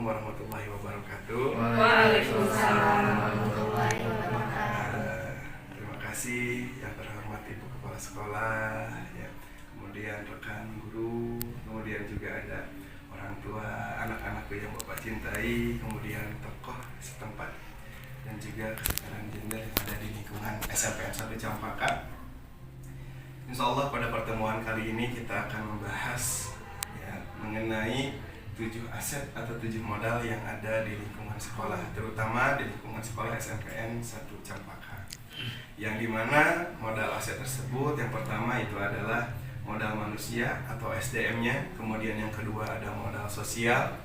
warahmatullahi wabarakatuh. Waalaikumsalam warahmatullahi wabarakatuh. Terima kasih yang terhormat Ibu Kepala Sekolah, ya, kemudian rekan guru, kemudian juga ada orang tua anak-anakku yang Bapak cintai, kemudian tokoh setempat dan juga kesetaraan gender yang ada di lingkungan SMPN 1 Campaka. Insya Allah pada pertemuan kali ini kita akan membahas ya, mengenai 7 aset atau 7 modal yang ada di lingkungan sekolah, terutama di lingkungan sekolah SMPN 1 Campaka. Yang dimana modal aset tersebut yang pertama itu adalah modal manusia atau SDM-nya, kemudian yang kedua ada modal sosial,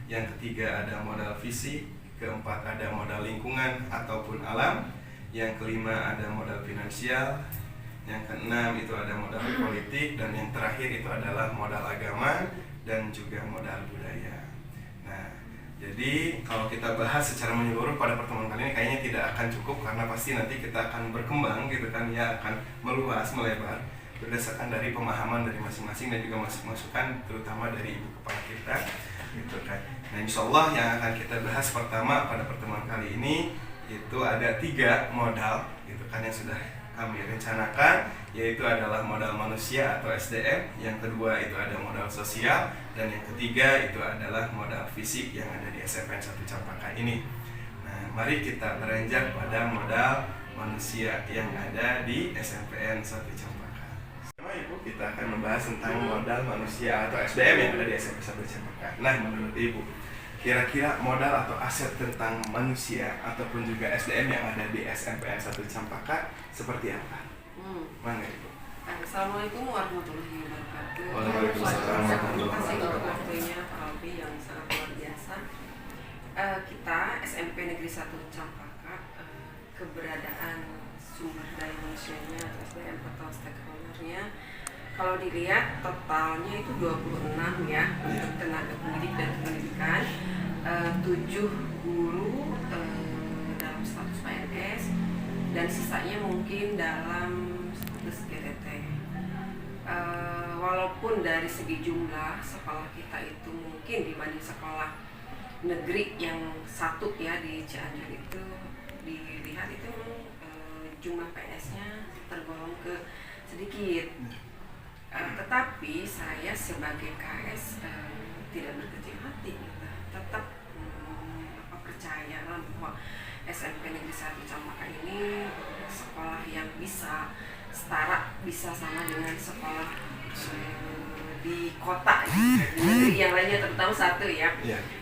yang ketiga ada modal fisik, keempat ada modal lingkungan ataupun alam, yang kelima ada modal finansial, yang keenam itu ada modal politik, dan yang terakhir itu adalah modal agama dan juga modal budaya. Nah, jadi kalau kita bahas secara menyeluruh pada pertemuan kali ini kayaknya tidak akan cukup, karena pasti nanti kita akan berkembang gitu kan ya, akan meluas, melebar berdasarkan dari pemahaman dari masing-masing dan juga masukan terutama dari ibu kepala kita gitu kan. Nah, insya Allah yang akan kita bahas pertama pada pertemuan kali ini itu ada 3 modal gitu kan yang sudah kami rencanakan, yaitu adalah modal manusia atau SDM, yang kedua itu ada modal sosial, dan yang ketiga itu adalah modal fisik yang ada di SMPN 1 Campaka ini. Nah, mari kita beranjak pada modal manusia yang ada di SMPN 1 Campaka. Pertama Ibu, kita akan membahas tentang modal manusia atau SDM yang ada di SMPN 1 Campaka. Nah, menurut Ibu, kira-kira modal atau aset tentang manusia ataupun juga SDM yang ada di SMPN 1 Campaka seperti apa? Mana Ibu? Assalamualaikum warahmatullahi wabarakatuh. Waalaikumsalam warahmatullahi Terima kasih untuk wabarakatuh. waktunya Pak Albi yang sangat luar biasa. Kita SMP Negeri 1 Campaka, keberadaan sumber daya manusianya atau SDM atau stakeholdernya, kalau dilihat totalnya itu 26 ya, untuk tenaga pendidik dan pendidikan, 7 guru dalam status PNS, dan sisanya mungkin dalam status GTT. Walaupun dari segi jumlah sekolah kita itu mungkin dibanding sekolah negeri yang satu ya di Cianjur itu dilihat itu jumlah PNS-nya tergolong ke sedikit. Tetapi saya sebagai KS tidak berkecil hati gitu. Tetap percaya bahwa SMP Negeri 1 Campaka ini sekolah yang bisa setara, bisa sama dengan sekolah di kota negeri yang lainnya, terutama 1 ya.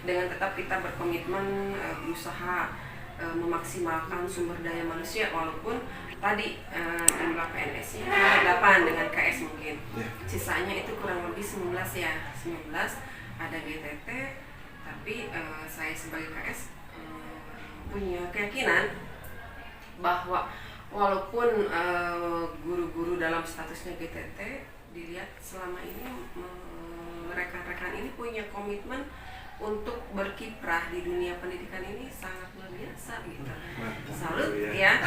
Dengan tetap kita berkomitmen berusaha memaksimalkan sumber daya manusia, walaupun tadi jumlah PNS-nya 8 dengan KS mungkin. Sisanya itu kurang lebih 19 ya. 19 ada GTT, tapi saya sebagai KS punya keyakinan bahwa walaupun guru-guru dalam statusnya GTT dilihat selama ini rekan-rekan ini punya komitmen untuk berkiprah di dunia pendidikan ini sangat luar biasa gitu. Salut ya,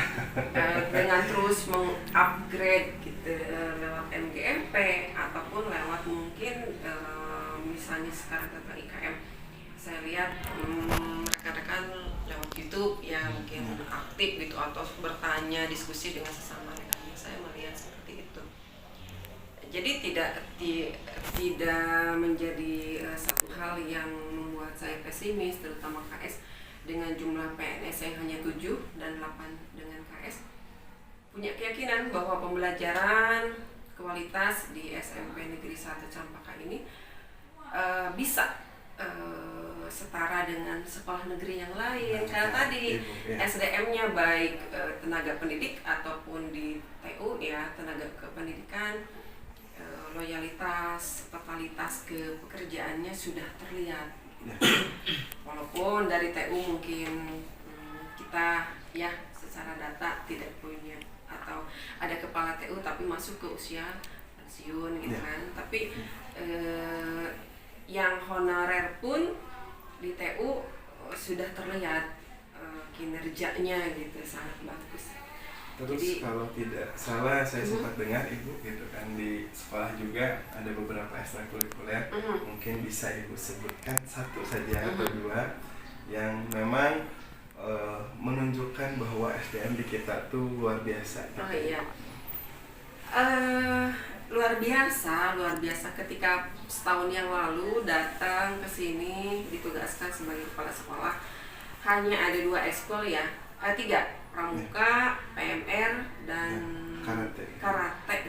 dengan terus mengupgrade gitu lewat MGMP ataupun lewat mungkin misalnya sekarang tentang IKM. Saya lihat rekan-rekan lewat YouTube ya mungkin aktif gitu atau bertanya, diskusi dengan sesama rekannya. Saya melihat seperti itu. Jadi tidak menjadi satu hal yang membuat saya pesimis, terutama KS dengan jumlah PNS yang hanya 7 dan 8 dengan KS. Punya keyakinan bahwa pembelajaran kualitas di SMP Negeri 1 Campaka ini bisa setara dengan sekolah negeri yang lain, karena tadi SDM-nya baik tenaga pendidik ataupun di TU ya tenaga kependidikan, loyalitas, totalitas ke pekerjaannya sudah terlihat. Walaupun dari TU mungkin kita ya secara data tidak punya, atau ada kepala TU tapi masuk ke usia pensiun gitu kan, tapi yang honorer pun di TU sudah terlihat kinerjanya gitu sangat bagus. Terus Jadi kalau tidak salah saya sempat dengar Ibu gitu kan di sekolah juga ada beberapa ekstrakurikuler, mungkin bisa Ibu sebutkan satu saja atau dua yang memang menunjukkan bahwa SDM di kita tuh luar biasa. oh iya, luar biasa ketika setahun yang lalu datang ke sini ditugaskan sebagai kepala sekolah. Hanya ada 2 ekskul ya, 3, pramuka, PMR dan karate.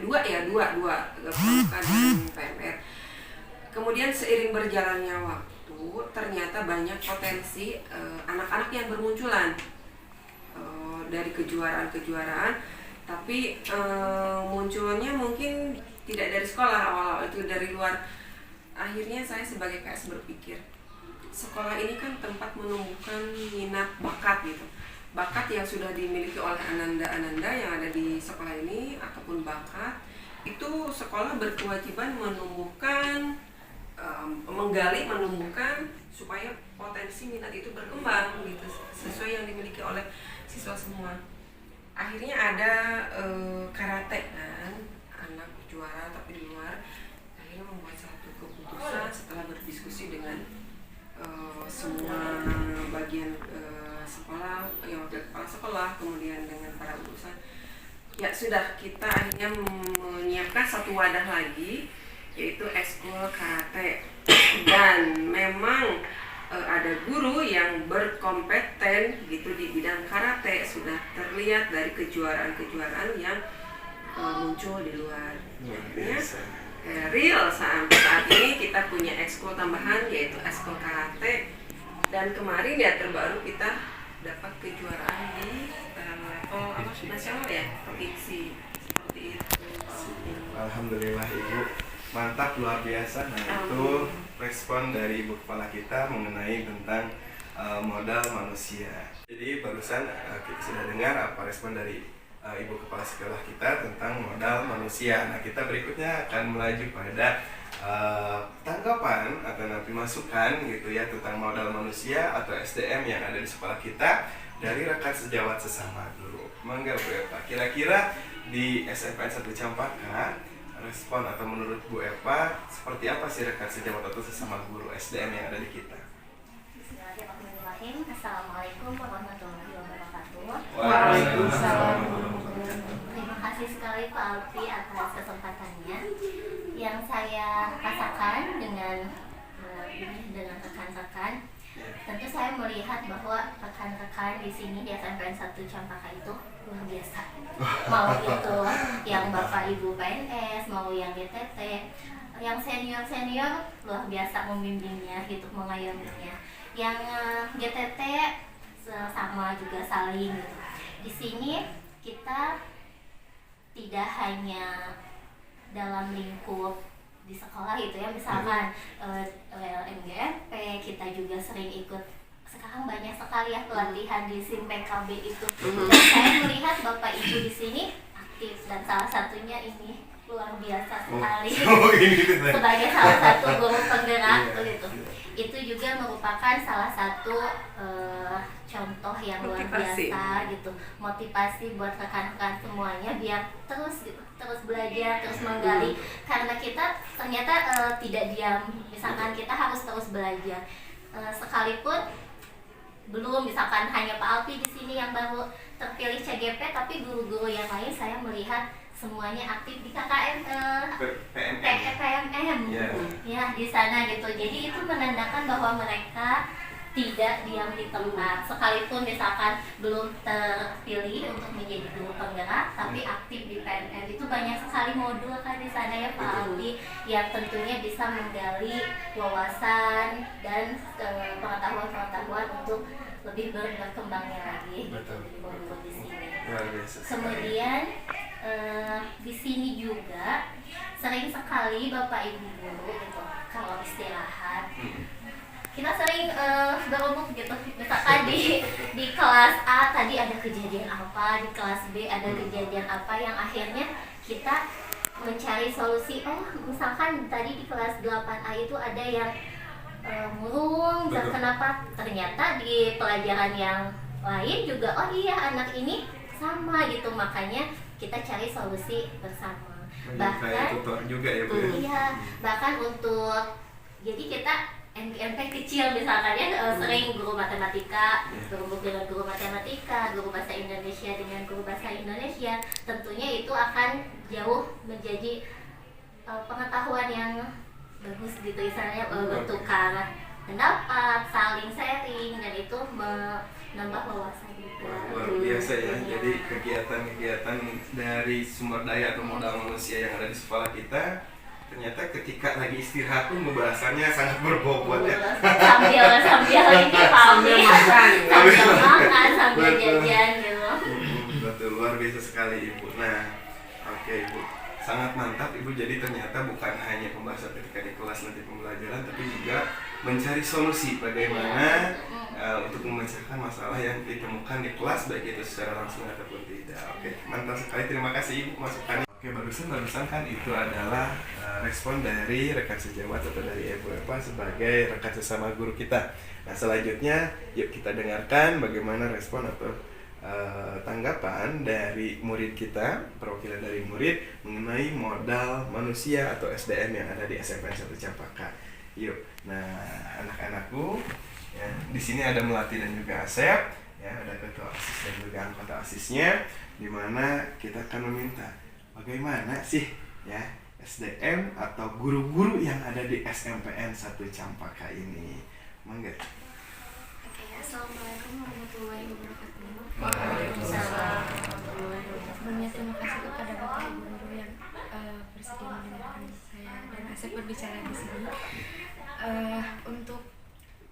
Dua pramuka dan PMR. Kemudian seiring berjalannya waktu, ternyata banyak potensi anak-anak yang bermunculan dari kejuaraan-kejuaraan, tapi munculnya mungkin tidak dari sekolah, awal-awal itu dari luar. Akhirnya saya sebagai KS berpikir, sekolah ini kan tempat menumbuhkan minat bakat gitu. Bakat yang sudah dimiliki oleh ananda-ananda yang ada di sekolah ini ataupun bakat itu sekolah berkewajiban menumbuhkan, menumbuhkan supaya potensi minat itu berkembang gitu sesuai yang dimiliki oleh siswa semua. Akhirnya ada karate kan, anak juara tapi di luar. Akhirnya membuat satu keputusan setelah berdiskusi dengan semua bagian sekolah, yang wakil kepala sekolah, kemudian dengan para urusan. Ya sudah, kita akhirnya menyiapkan satu wadah lagi, yaitu ekskul karate. Dan memang ada guru yang berkompeten gitu di bidang karate, sudah terlihat dari kejuaraan-kejuaraan yang muncul di luar. Akhirnya real saat ini kita punya ekskul tambahan, yaitu ekskul karate. Dan kemarin ya terbaru kita dapat kejuaraan di level nasional ya, provinsi, seperti itu. Alhamdulillah Ibu, mantap, luar biasa. Nah itu respon dari Ibu Kepala kita mengenai tentang modal manusia. Jadi barusan kita sudah dengar apa respon dari Ibu Kepala Sekolah kita tentang modal manusia. Nah kita berikutnya akan melaju pada tanggapan atau nanti masukan gitu ya tentang modal manusia atau SDM yang ada di sekolah kita dari rekan sejawat sesama guru. Mangga Bu Epa, kira-kira di SMPN 1 Campaka respon atau menurut Bu Epa seperti apa sih rekan sejawat atau sesama guru SDM yang ada di kita? Bismillahirrahmanirrahim. Assalamualaikum warahmatullahi wabarakatuh. Waalaikumsalam. Terima kasih sekali Pak Alfi atas kesempatannya yang saya rasakan dengan rekan-rekan. Tentu saya melihat bahwa rekan-rekan di sini di SMPN 1 Campaka itu luar biasa. Mau itu yang Bapak Ibu PNS, mau yang GTT, yang senior luar biasa membimbingnya, gitu, mengayominya. Yang GTT sama juga saling gitu. Di sini kita tidak hanya dalam lingkup di sekolah gitu ya, misalkan MGMP, kita juga sering ikut. Sekarang banyak sekali ya pelatihan di SIM PKB itu. Dan saya melihat Bapak Ibu di sini aktif, dan salah satunya ini luar biasa sekali sebagai salah satu guru penggerak gitu. Itu juga merupakan salah satu contoh yang luar biasa gitu, motivasi buat rekan-rekan semuanya biar terus belajar, terus menggali, karena kita ternyata tidak diam. Misalkan kita harus terus belajar, sekalipun belum, misalkan hanya Pak Alfi di sini yang baru terpilih CGP, tapi guru-guru yang lain saya melihat semuanya aktif di KKM PMM ya di sana gitu. Jadi itu menandakan bahwa mereka tidak diam di tempat, sekalipun misalkan belum terpilih untuk menjadi guru penggerak, tapi aktif di PNN. Itu banyak sekali modul kan di sana ya Pak Alfi, yang tentunya bisa menggali wawasan dan pengetahuan untuk lebih berkembangnya lagi gitu di modul di sini. Kemudian di sini juga sering sekali Bapak Ibu guru gitu kalau istirahat. Kita sering berumur gitu, misalkan di kelas A tadi ada kejadian apa, di kelas B ada kejadian apa, yang akhirnya kita mencari solusi. Oh, misalkan tadi di kelas 8A itu ada yang murung, dan kenapa? Ternyata di pelajaran yang lain juga, oh iya anak ini sama gitu, makanya kita cari solusi bersama. Kayak tutor juga ya Bu ya? Iya, bahkan untuk jadi kita NPMP kecil misalkan ya, sering guru matematika berhubung dengan guru matematika, guru bahasa Indonesia dengan guru bahasa Indonesia, tentunya itu akan jauh menjadi pengetahuan yang bagus gitu, istilahnya bertukar pendapat, saling sharing, dan itu menambah wawasan juga. Luar biasa ya, jadi kegiatan-kegiatan dari sumber daya atau modal manusia yang ada di sekolah kita ternyata ketika lagi istirahat pun pembahasannya sangat berbobot ya. Sambil ini Sambil makan. sambil makan, sambil jajan gitu. Betul, luar biasa sekali Ibu. Nah, oke Ibu, sangat mantap Ibu. Jadi ternyata bukan hanya pembahasan ketika di kelas nanti pembelajaran, tapi juga mencari solusi bagaimana untuk memecahkan masalah yang ditemukan di kelas, baik itu secara langsung ataupun tidak. Oke, mantap sekali. Terima kasih Ibu masukannya. Oke, barusan kan itu adalah respon dari rekan sejawat atau dari Ibu Eva sebagai rekan sesama guru kita. Nah, selanjutnya yuk kita dengarkan bagaimana respon atau tanggapan dari murid kita, perwakilan dari murid mengenai modal manusia atau SDM yang ada di SMPN 1 Cempaka. Yuk. Nah, anak-anakku, ya, di sini ada Melati dan juga Asep, ya, ada ketua OSIS dan juga anggota OSISnya, di mana kita akan meminta bagaimana sih ya SDM atau guru-guru yang ada di SMPN 1 Cempaka ini. Mangga. Oke, assalamualaikum warahmatullahi wabarakatuh. Waalaikumsalam. Sebelumnya terima kasih kepada Bapak Ibu guru yang bersedia mendengarkan saya dan Asep berbicara di sini. Untuk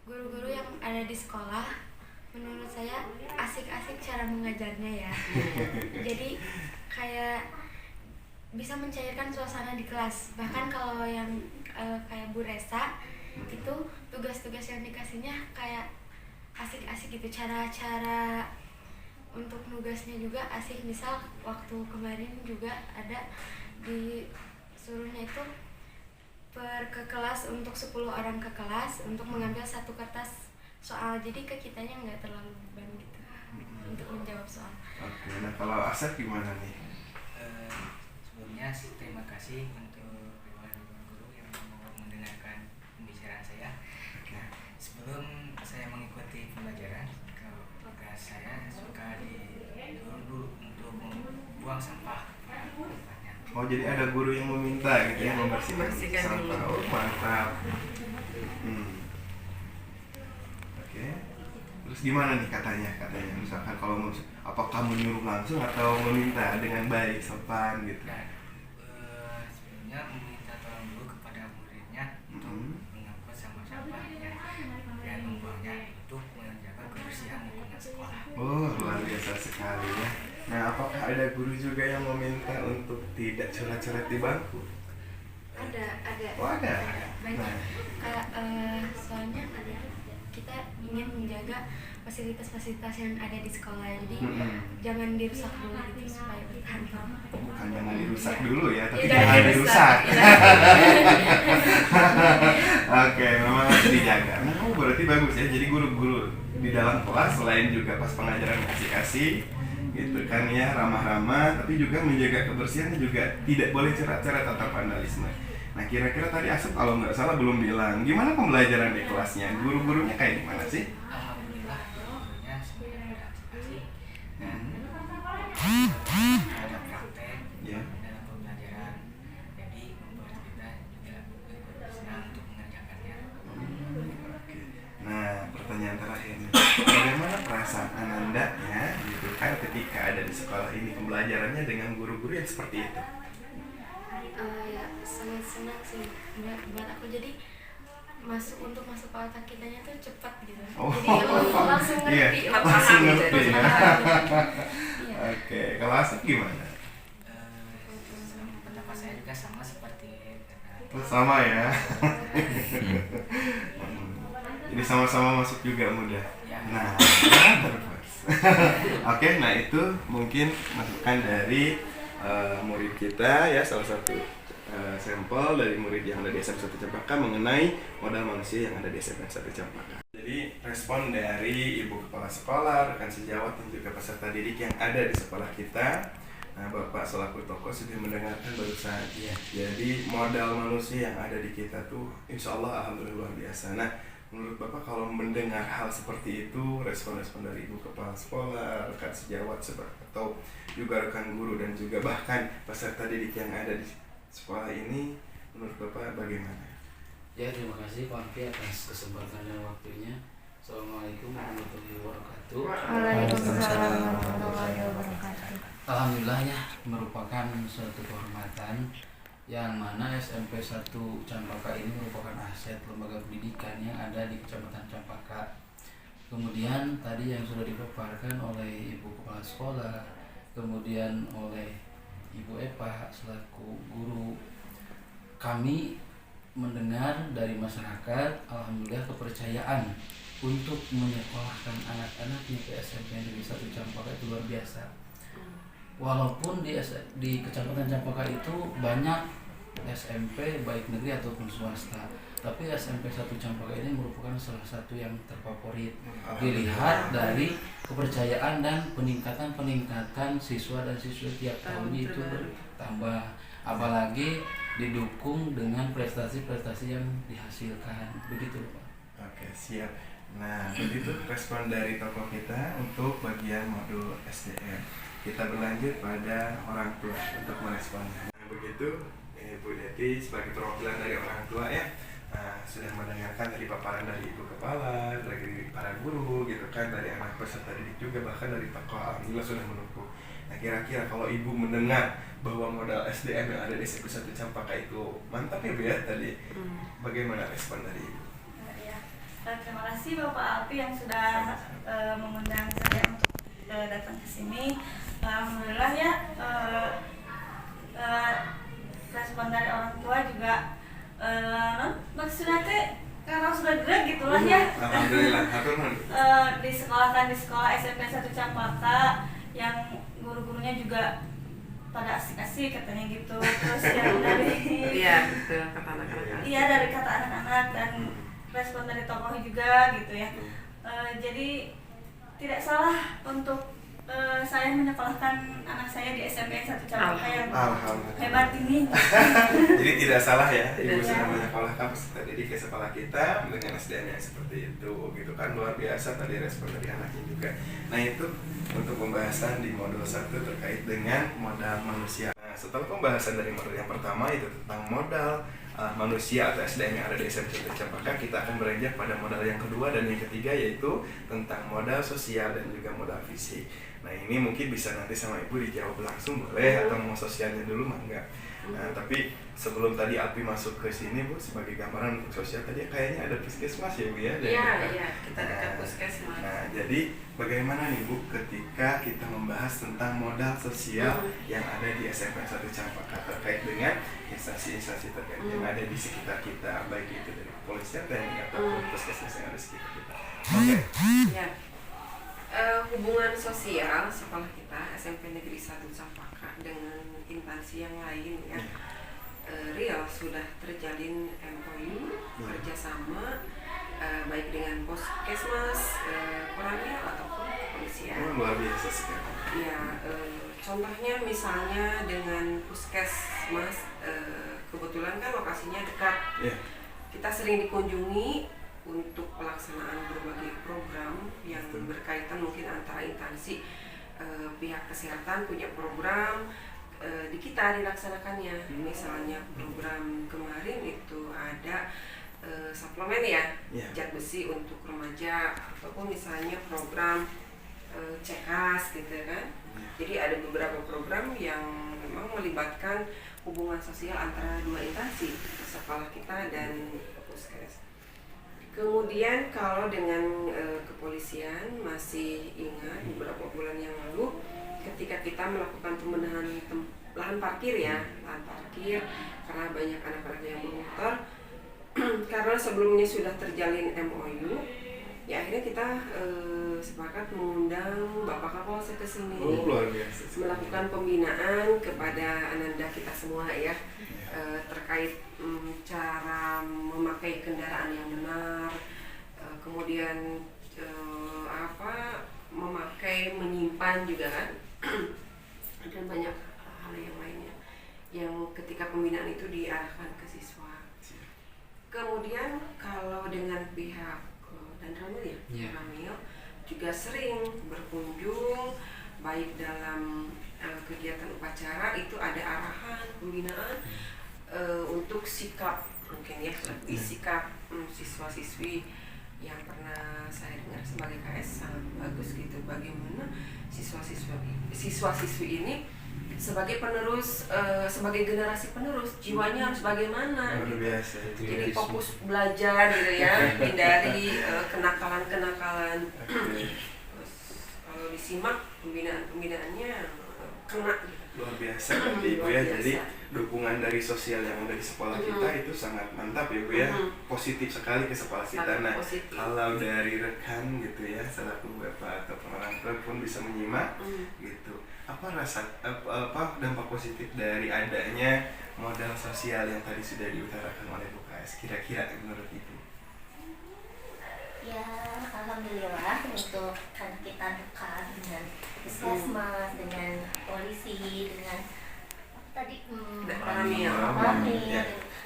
guru-guru yang ada di sekolah, menurut saya asik-asik cara mengajarnya ya. Jadi kayak bisa mencairkan suasana di kelas. Bahkan kalau yang kayak Bu Resa itu tugas-tugas yang dikasihnya kayak asik-asik gitu, cara-cara untuk nugasnya juga asik. Misal waktu kemarin juga ada disuruhnya itu ke kelas untuk 10 orang ke kelas untuk mengambil satu kertas soal, jadi ke kitanya nggak terlalu beban gitu untuk menjawab soal. Oke, nah kalau Asep gimana nih? Sebelumnya terima kasih untuk guru yang mau mendengarkan pembicaraan saya. Nah, sebelum saya mengikuti pembelajaran, keluarga saya suka disuruh dulu untuk membuang sampah pada tempatnya. Oh, jadi ada guru yang meminta gitu ya, membersihkan membersihkan sampah. dulu. Oh, mantap. Oke. Terus gimana nih katanya misalkan kalau apakah menyuruh langsung atau meminta dengan baik sopan gitu? Dan sebelumnya meminta tolong dulu kepada muridnya untuk mengangkut sampah-sampahnya dan membuangnya untuk menjaga kebersihan lingkungan sekolah. Oh, luar biasa sekali ya. Nah, apakah ada guru juga yang meminta untuk tidak coret-coret di bangku? Ada. Oh, ada. Banyak. Nah. Kayak soalnya kita ingin menjaga fasilitas-fasilitas yang ada di sekolah, jadi jangan dirusak dulu gitu supaya bertahan lama. Bukan jangan dirusak dulu ya, tapi Iya, jangan dirusak. Iya. Oke, memang harus dijaga. Nah, kamu berarti bagus ya. Jadi guru-guru di dalam kelas selain juga pas pengajaran kasih-kasih gitu kan ya, ramah-ramah, tapi juga menjaga kebersihan, juga tidak boleh coret-coret atau vandalisme. Nah, kira-kira tadi Asep kalau nggak salah belum bilang gimana pembelajaran di kelasnya, guru-gurunya kayak gimana sih? Alhamdulillah, gurunya semuanya beradaptasi dan ada praktek Ya. dalam pembelajaran, jadi membuat kita juga ikut senang untuk mengerjakannya. Oke. Nah, pertanyaan terakhir nih. Bagaimana perasaan Ananda ya, gitu kan, ketika ada di sekolah ini pembelajarannya dengan guru-guru yang seperti itu? Ya sangat senang sih buat aku, jadi untuk masuk ke otak kitanya tuh cepat gitu. Oh. Jadi langsung ngerti. Iya, Paham langsung gitu. ngerti ya. Iya. Oke, kalau Asep gimana? Pendapat saya juga sama seperti Sama ya. Jadi sama-sama masuk juga mudah. Nah, terus. Oke, nah itu mungkin masukan dari murid kita ya, salah satu sampel dari murid yang ada di SMP 1 Cempaka mengenai modal manusia yang ada di SMP 1 Cempaka. Jadi respon dari Ibu Kepala Sekolah, rekan sejawat, dan juga peserta didik yang ada di sekolah kita. Nah, Bapak selaku tokoh sudah mendengarkan barusan. Jadi modal manusia yang ada di kita tuh insya Allah alhamdulillah luar biasa. Nah, menurut Bapak kalau mendengar hal seperti itu, respon-respon dari Ibu Kepala Sekolah, rekan sejawat atau juga rekan guru dan juga bahkan peserta didik yang ada di sekolah ini, menurut Bapak bagaimana? Ya, terima kasih Pak Ampi atas kesempatan dan waktunya. Assalamualaikum warahmatullahi wabarakatuh. Waalaikumsalam warahmatullahi wabarakatuh. Alhamdulillah ya, merupakan suatu kehormatan yang mana SMP 1 Campaka ini merupakan aset lembaga pendidikan yang ada di Kecamatan Campaka. Kemudian tadi yang sudah dipaparkan oleh Ibu Kepala Sekolah, kemudian oleh Ibu Epa selaku guru, kami mendengar dari masyarakat, alhamdulillah kepercayaan untuk menyekolahkan anak-anaknya ke SMP Negeri 1 Campaka itu luar biasa. Walaupun di Kecamatan Campaka itu banyak SMP baik negeri ataupun swasta, tapi SMP 1 Campaka ini merupakan salah satu yang terfavorit dilihat dari kepercayaan dan peningkatan siswa dan siswa tiap tahunnya itu bertambah, apalagi didukung dengan prestasi-prestasi yang dihasilkan, begitu Pak. Oke, siap. Nah, begitu respon dari tokoh kita untuk bagian modul SDM. Kita berlanjut pada orang tua untuk meresponnya. Nah, begitu Ibu Deti sebagai perwakilan dari orang tua ya, sudah mendengarkan dari paparan dari Ibu Kepala, dari para guru gitu kan, dari anak peserta didik juga, bahkan dari tokoh, alhamdulillah sudah menunggu. Nah, kira-kira kalau Ibu mendengar bahwa modal SDM yang ada di SMP 1 Campaka itu mantap ya Bu ya tadi, bagaimana respon dari Ibu? Ya, terima kasih Bapak Alpi yang sudah mengundang saya untuk datang ke sini. Alhamdulillah ya, respon dari orang tua juga maksudnya karena sudah gerak gitulah ya. Alhamdulillah. Disekolahkan di sekolah SMP 1 Campaka yang guru-gurunya juga pada asik-asik katanya gitu. Terus yang dari betul, kata anak-anak. Iya, dari kata anak-anak dan respon dari tokoh juga gitu ya. Jadi tidak salah untuk saya menyekolahkan anak saya di SMP 1 Campaka yang hebat ini. Jadi tidak salah ya, Ibu sudah menyekolahkan peserta didik ke sekolah kita dengan SDM yang seperti itu, gitu kan, luar biasa tadi respon dari anaknya juga. Nah, itu untuk pembahasan di modul 1 terkait dengan modal manusia. Nah, setelah pembahasan dari modul yang pertama itu tentang modal manusia atau SDM yang ada di SMP Campaka, kita akan beranjak pada modal yang kedua dan yang ketiga, yaitu tentang modal sosial dan juga modal fisik. Nah, ini mungkin bisa nanti sama Ibu dijawab langsung boleh, atau mau sosialnya dulu mah enggak. Nah, tapi sebelum tadi Alpi masuk ke sini Bu, sebagai gambaran untuk sosial tadi kayaknya ada puskesmas ya Bu ya? Iya, kita dekat puskesmas. Nah, jadi bagaimana nih Bu ketika kita membahas tentang modal sosial yang ada di SMP 1 Campaka terkait dengan instansi-instansi terkait yang ada di sekitar kita, baik itu dari kepolisian, TNI ataupun puskesmas yang ada di sekitar kita. Oke. Ya. Hubungan sosial sekolah kita SMP Negeri 1 Campaka dengan instansi yang lain ya, real sudah terjalin MOU kerjasama baik dengan puskesmas, Koramil ataupun kepolisian. Luar biasa sekali. Ya, contohnya misalnya dengan puskesmas, kebetulan kan lokasinya dekat. Kita sering dikunjungi untuk pelaksanaan berbagai program yang berkaitan mungkin antara instansi, pihak kesehatan punya program di kita dilaksanakannya. Misalnya program kemarin itu ada suplemen ya, zat besi untuk remaja, ataupun misalnya program CEKAS gitu kan. Jadi ada beberapa program yang memang melibatkan hubungan sosial antara dua instansi, sekolah kita dan puskes. Kemudian kalau dengan kepolisian, masih ingat beberapa bulan yang lalu ketika kita melakukan pembenahan lahan parkir ya, lahan parkir karena banyak anak-anak yang bermotor. Karena sebelumnya sudah terjalin MOU, ya akhirnya kita sepakat mengundang Bapak Kapolsek ke sini, melakukan pembinaan kepada ananda kita semua ya, terkait cara memakai kendaraan yang benar, kemudian memakai, menyimpan juga kan. Dan banyak hal yang lainnya yang ketika pembinaan itu diarahkan ke siswa. Kemudian kalau dengan pihak dan Ramil ya, Ramil juga sering berkunjung baik dalam kegiatan upacara itu ada arahan pembinaan untuk sikap mungkin ya, lebih sikap siswa-siswi yang pernah saya dengar sebagai KS sangat bagus gitu, bagaimana siswa-siswi ini sebagai penerus, sebagai generasi penerus, jiwanya harus bagaimana gitu. Biasa, jadi fokus belajar gitu ya, hindari kenakalan-kenakalan. Terus kalau disimak pembinaannya kena gitu. Luar biasa berarti Ibu ya. Jadi dukungan dari sosial yang ada di sekolah kita itu sangat mantap ya Bu ya. Positif sekali ke sekolah kita. Nah, kalau dari rekan gitu ya, selaku Bapak atau orang tua pun bisa menyimak gitu. Apa dampak positif dari adanya modal sosial yang tadi sudah diutarakan oleh Bu KS kira-kira menurut Ibu? Ya, alhamdulillah untuk karena kita dekat dengan puskesmas, dengan polisi, dengan tadi Ramil.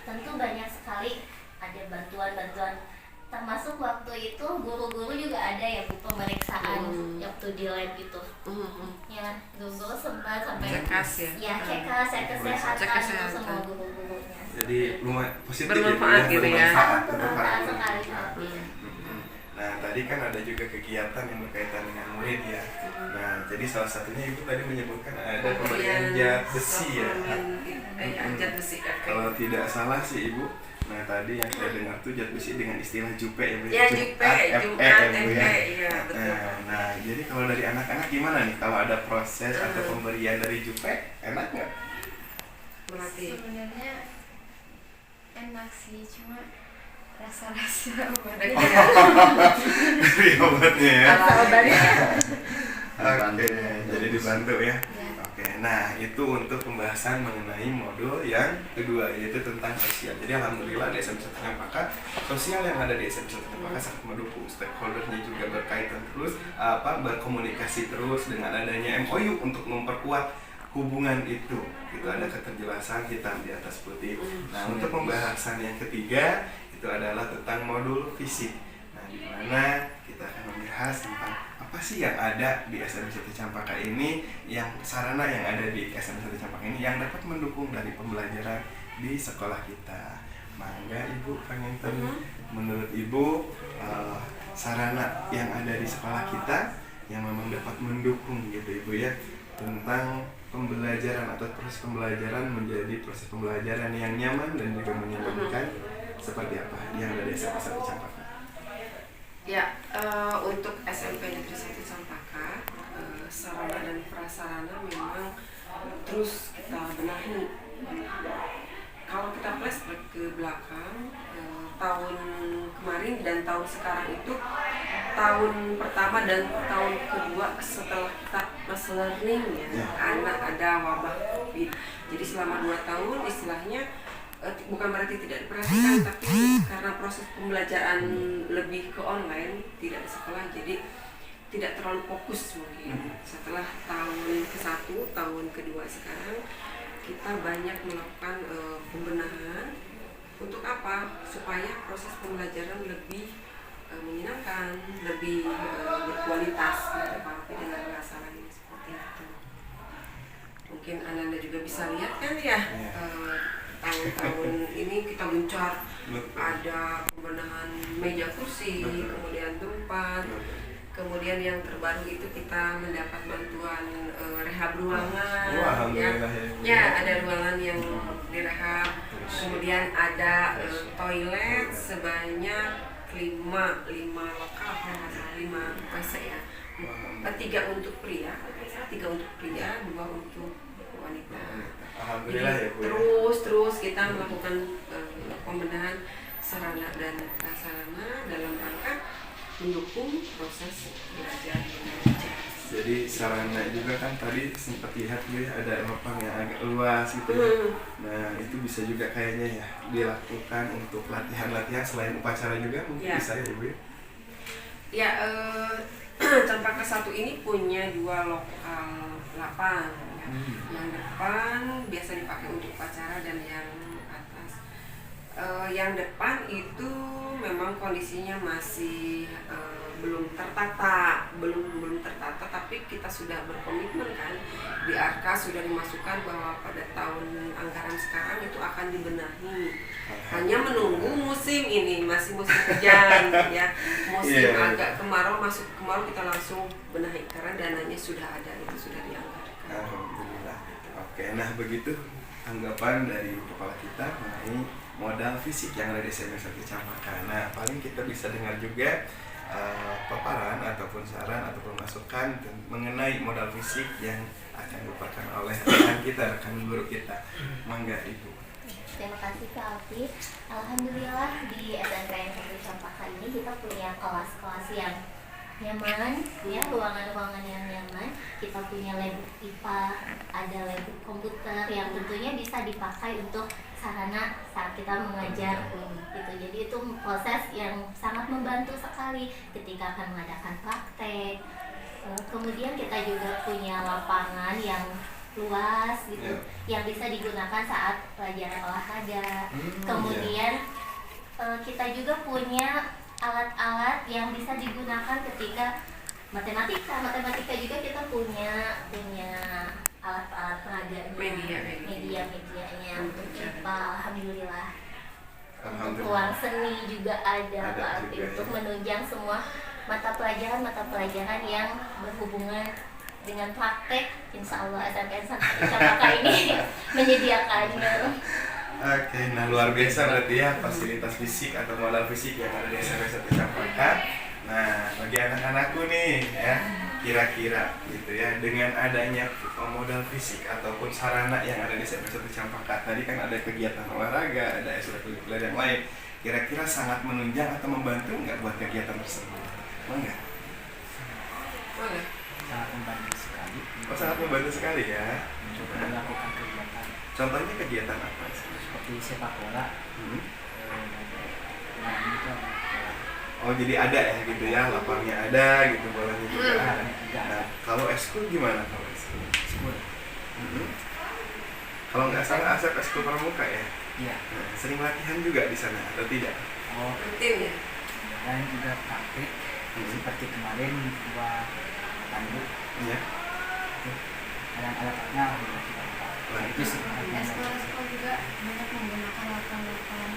Tentu banyak sekali ada bantuan-bantuan, termasuk waktu itu guru-guru juga ada ya Bu, pemeriksaan waktu di lab itu. Ya, guru-guru sempat sampai cek kesehatan untuk semua guru-gurunya. Jadi lumayan positif bermanfaat ya, gitu ya. Bermanfaat sekali. Nah, tadi kan ada juga kegiatan yang berkaitan dengan murid ya. Nah, jadi salah satunya Ibu tadi menyebutkan ada pemberian zat besi ya. Zat besi. Kalau tidak salah sih Ibu. Nah, tadi yang saya dengar tuh zat besi dengan istilah jupe ya Bu. Ya, jupe, iya betul. Nah, jadi kalau dari anak-anak gimana nih kalau ada proses atau pemberian dari jupe, enak nggak? Sebenarnya enak sih, cuma rasa-rasa obatnya. Dari obatnya ya. Obatnya. Oke, jadi dibantu ya. Oke, nah itu untuk pembahasan mengenai modul yang kedua, yaitu tentang sosial. Jadi alhamdulillah di SMP 1 Cempaka, sosial yang ada di SMP 1 Cempaka sangat mendukung. Stakeholdernya juga berkaitan terus, berkomunikasi terus dengan adanya MOU untuk memperkuat hubungan itu. Itu ada keterjelasan hitam di atas putih. Nah, untuk pembahasan yang ketiga itu adalah tentang modul fisik. Nah, di mana kita akan membahas tentang apa sih yang ada di SMP 1 Cempaka ini, yang sarana yang ada di SMP 1 Cempaka ini yang dapat mendukung dari pembelajaran di sekolah kita. Mangga Ibu pengen tahu menurut Ibu sarana yang ada di sekolah kita yang memang dapat mendukung gitu Ibu ya, tentang pembelajaran atau proses pembelajaran menjadi proses pembelajaran yang nyaman dan juga menyenangkan seperti apa yang ada di SMP 1 Cempaka? Ya, untuk SMP Negeri 1 Cempaka, sarana dan prasarana memang terus kita benahi. Kalau kita flashback ke belakang, tahun kemarin dan tahun sekarang itu tahun pertama dan tahun kedua setelah kita mass learning ya, anak ada wabah COVID. Jadi selama 2 tahun istilahnya bukan berarti tidak diperhatikan, tapi karena proses pembelajaran lebih ke online, tidak di sekolah, jadi tidak terlalu fokus mungkin. Setelah tahun ke-1, tahun kedua sekarang kita banyak melakukan pembenahan. Untuk apa? Supaya proses pembelajaran lebih menyenangkan, lebih berkualitas gitu, dengan bahasa lain seperti itu. Mungkin Ananda juga bisa lihat kan ya, tahun-tahun ini kita gencar ada pembenahan meja kursi, kemudian tempat, kemudian yang terbaru itu kita mendapat bantuan rehab ruangan. Ya, ada ruangan yang direhab, kemudian ada toilet sebanyak 5 lokal, 5 WC ya. 3 untuk pria, 2 untuk wanita. Alhamdulillah ya Bu. Terus kita melakukan pembenahan sarana dan prasarana dalam rangka mendukung proses belajar mengajar. Jadi sarana juga kan tadi sempat lihat Bu ya, ada lapang yang agak luas gitu ya. Nah, itu bisa juga kayaknya ya dilakukan untuk latihan-latihan selain upacara juga mungkin bisa ya Bu ya. Ya, Cempaka 1 ini punya 2 lokal lapang. Ya. Yang depan biasa dipakai untuk upacara dan yang atas. Yang depan itu memang kondisinya masih belum tertata, belum tertata, tapi kita sudah berkomitmen kan di RK sudah dimasukkan bahwa pada tahun anggaran sekarang itu akan dibenahi. Hanya menunggu musim ini, masih musim hujan ya, musim agak kemarau, masuk kemarau kita langsung benahi karena dananya sudah ada, itu sudah dianggarkan. Alhamdulillah. Oke, nah begitu anggapan dari kepala kita mengenai modal fisik yang ada di SMP 1 Campaka. Nah, paling kita bisa dengar juga paparan ataupun saran ataupun masukan mengenai modal fisik yang akan dilupakan oleh rekan kita, rekan guru kita. Mangga Ibu. Terima kasih Kak Alfi. Alhamdulillah di SNPN 1 Campaka ini kita punya kelas-kelas yang nyaman, ya, ruangan-ruangan yang nyaman. Kita punya lab IPA, ada lab komputer yang tentunya bisa dipakai untuk sarana saat kita mengajar gitu. Jadi itu proses yang sangat membantu sekali ketika akan mengadakan praktek. Kemudian kita juga punya lapangan yang luas gitu, yang bisa digunakan saat pelajaran olahraga. Kemudian kita juga punya alat-alat yang bisa digunakan ketika matematika juga kita punya alat-alat peraganya, media-medianya untuk IPA. Alhamdulillah. Untuk ruang seni juga ada Pak Alfi untuk menunjang semua mata pelajaran yang berhubungan dengan praktek. Insya Allah SNPN 1 Campaka ini menyediakannya. Oke, nah luar biasa berarti ya fasilitas fisik atau modal fisik yang ada di SMP 1 Campaka. Nah, bagi anak-anakku nih ya, kira-kira gitu ya, dengan adanya modal fisik ataupun sarana yang ada di SMP 1 Campaka, tadi kan ada kegiatan olahraga, ada ekstrakurikuler yang lain, kira-kira sangat menunjang atau membantu nggak buat kegiatan tersebut? Enggak? Boleh. Sangat membantu sekali. Oh, sangat membantu sekali ya. Untuk melakukan kegiatan Contohnya kegiatan apa sih? seperti sepak bola. Nah, itu Oh, jadi ada ya gitu ya, lapangnya ada gitu, bolanya juga ada. Nah, kalau eskul gimana kalau eskul? Kalau nggak salah Asep eskul pramuka ya? Iya. Nah, sering latihan juga di sana atau tidak? Oh, Rutin ya. dan juga praktik seperti kemarin dua tanduk Iya. dan alat-alatnya sudah kita buka. Nah, Itu sebenarnya Sekolah-sekolah juga banyak menggunakan lapangan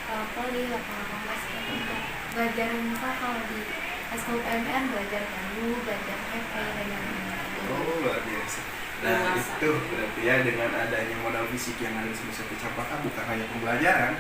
voli, lapangan basket untuk belajar muka. Kalau di Eskul PMR belajar bambu, belajar PP dan lain-lain. Oh, luar biasa. Nah, itu berarti ya dengan adanya modal fisik yang ada di SMP 1 Campaka bukan hanya pembelajaran,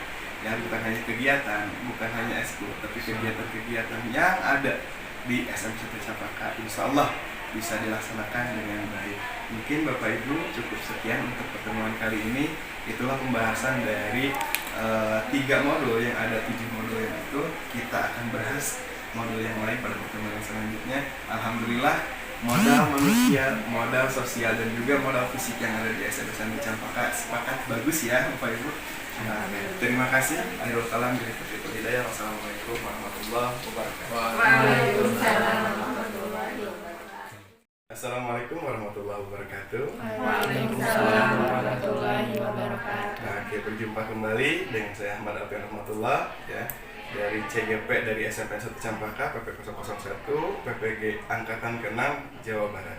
ya bukan hanya kegiatan, bukan hanya eskul, tapi kegiatan-kegiatan yang ada di SMP 1 Campaka insya Allah bisa dilaksanakan dengan baik. Mungkin Bapak Ibu cukup sekian untuk pertemuan kali ini. Itulah pembahasan dari 3 modul yang ada, 7 modul yang itu. Kita akan bahas modul yang lain pada pertemuan yang selanjutnya. Alhamdulillah modal manusia, modal sosial dan juga modal fisik yang ada di SMP 1 Campaka sepakat bagus ya Bapak Ibu. Nah, terima kasih. Akhirul kalam dari Hidayah. Wassalamualaikum warahmatullahi wabarakatuh. Waalaikumsalam. Assalamualaikum warahmatullahi wabarakatuh. Waalaikumsalam warahmatullahi wabarakatuh. Nah, kita berjumpa kembali dengan saya Ahmad Alfian Rahmatullah ya, dari CGP dari SMP 1 Campaka PP 001 PPG Angkatan ke-6 Jawa Barat.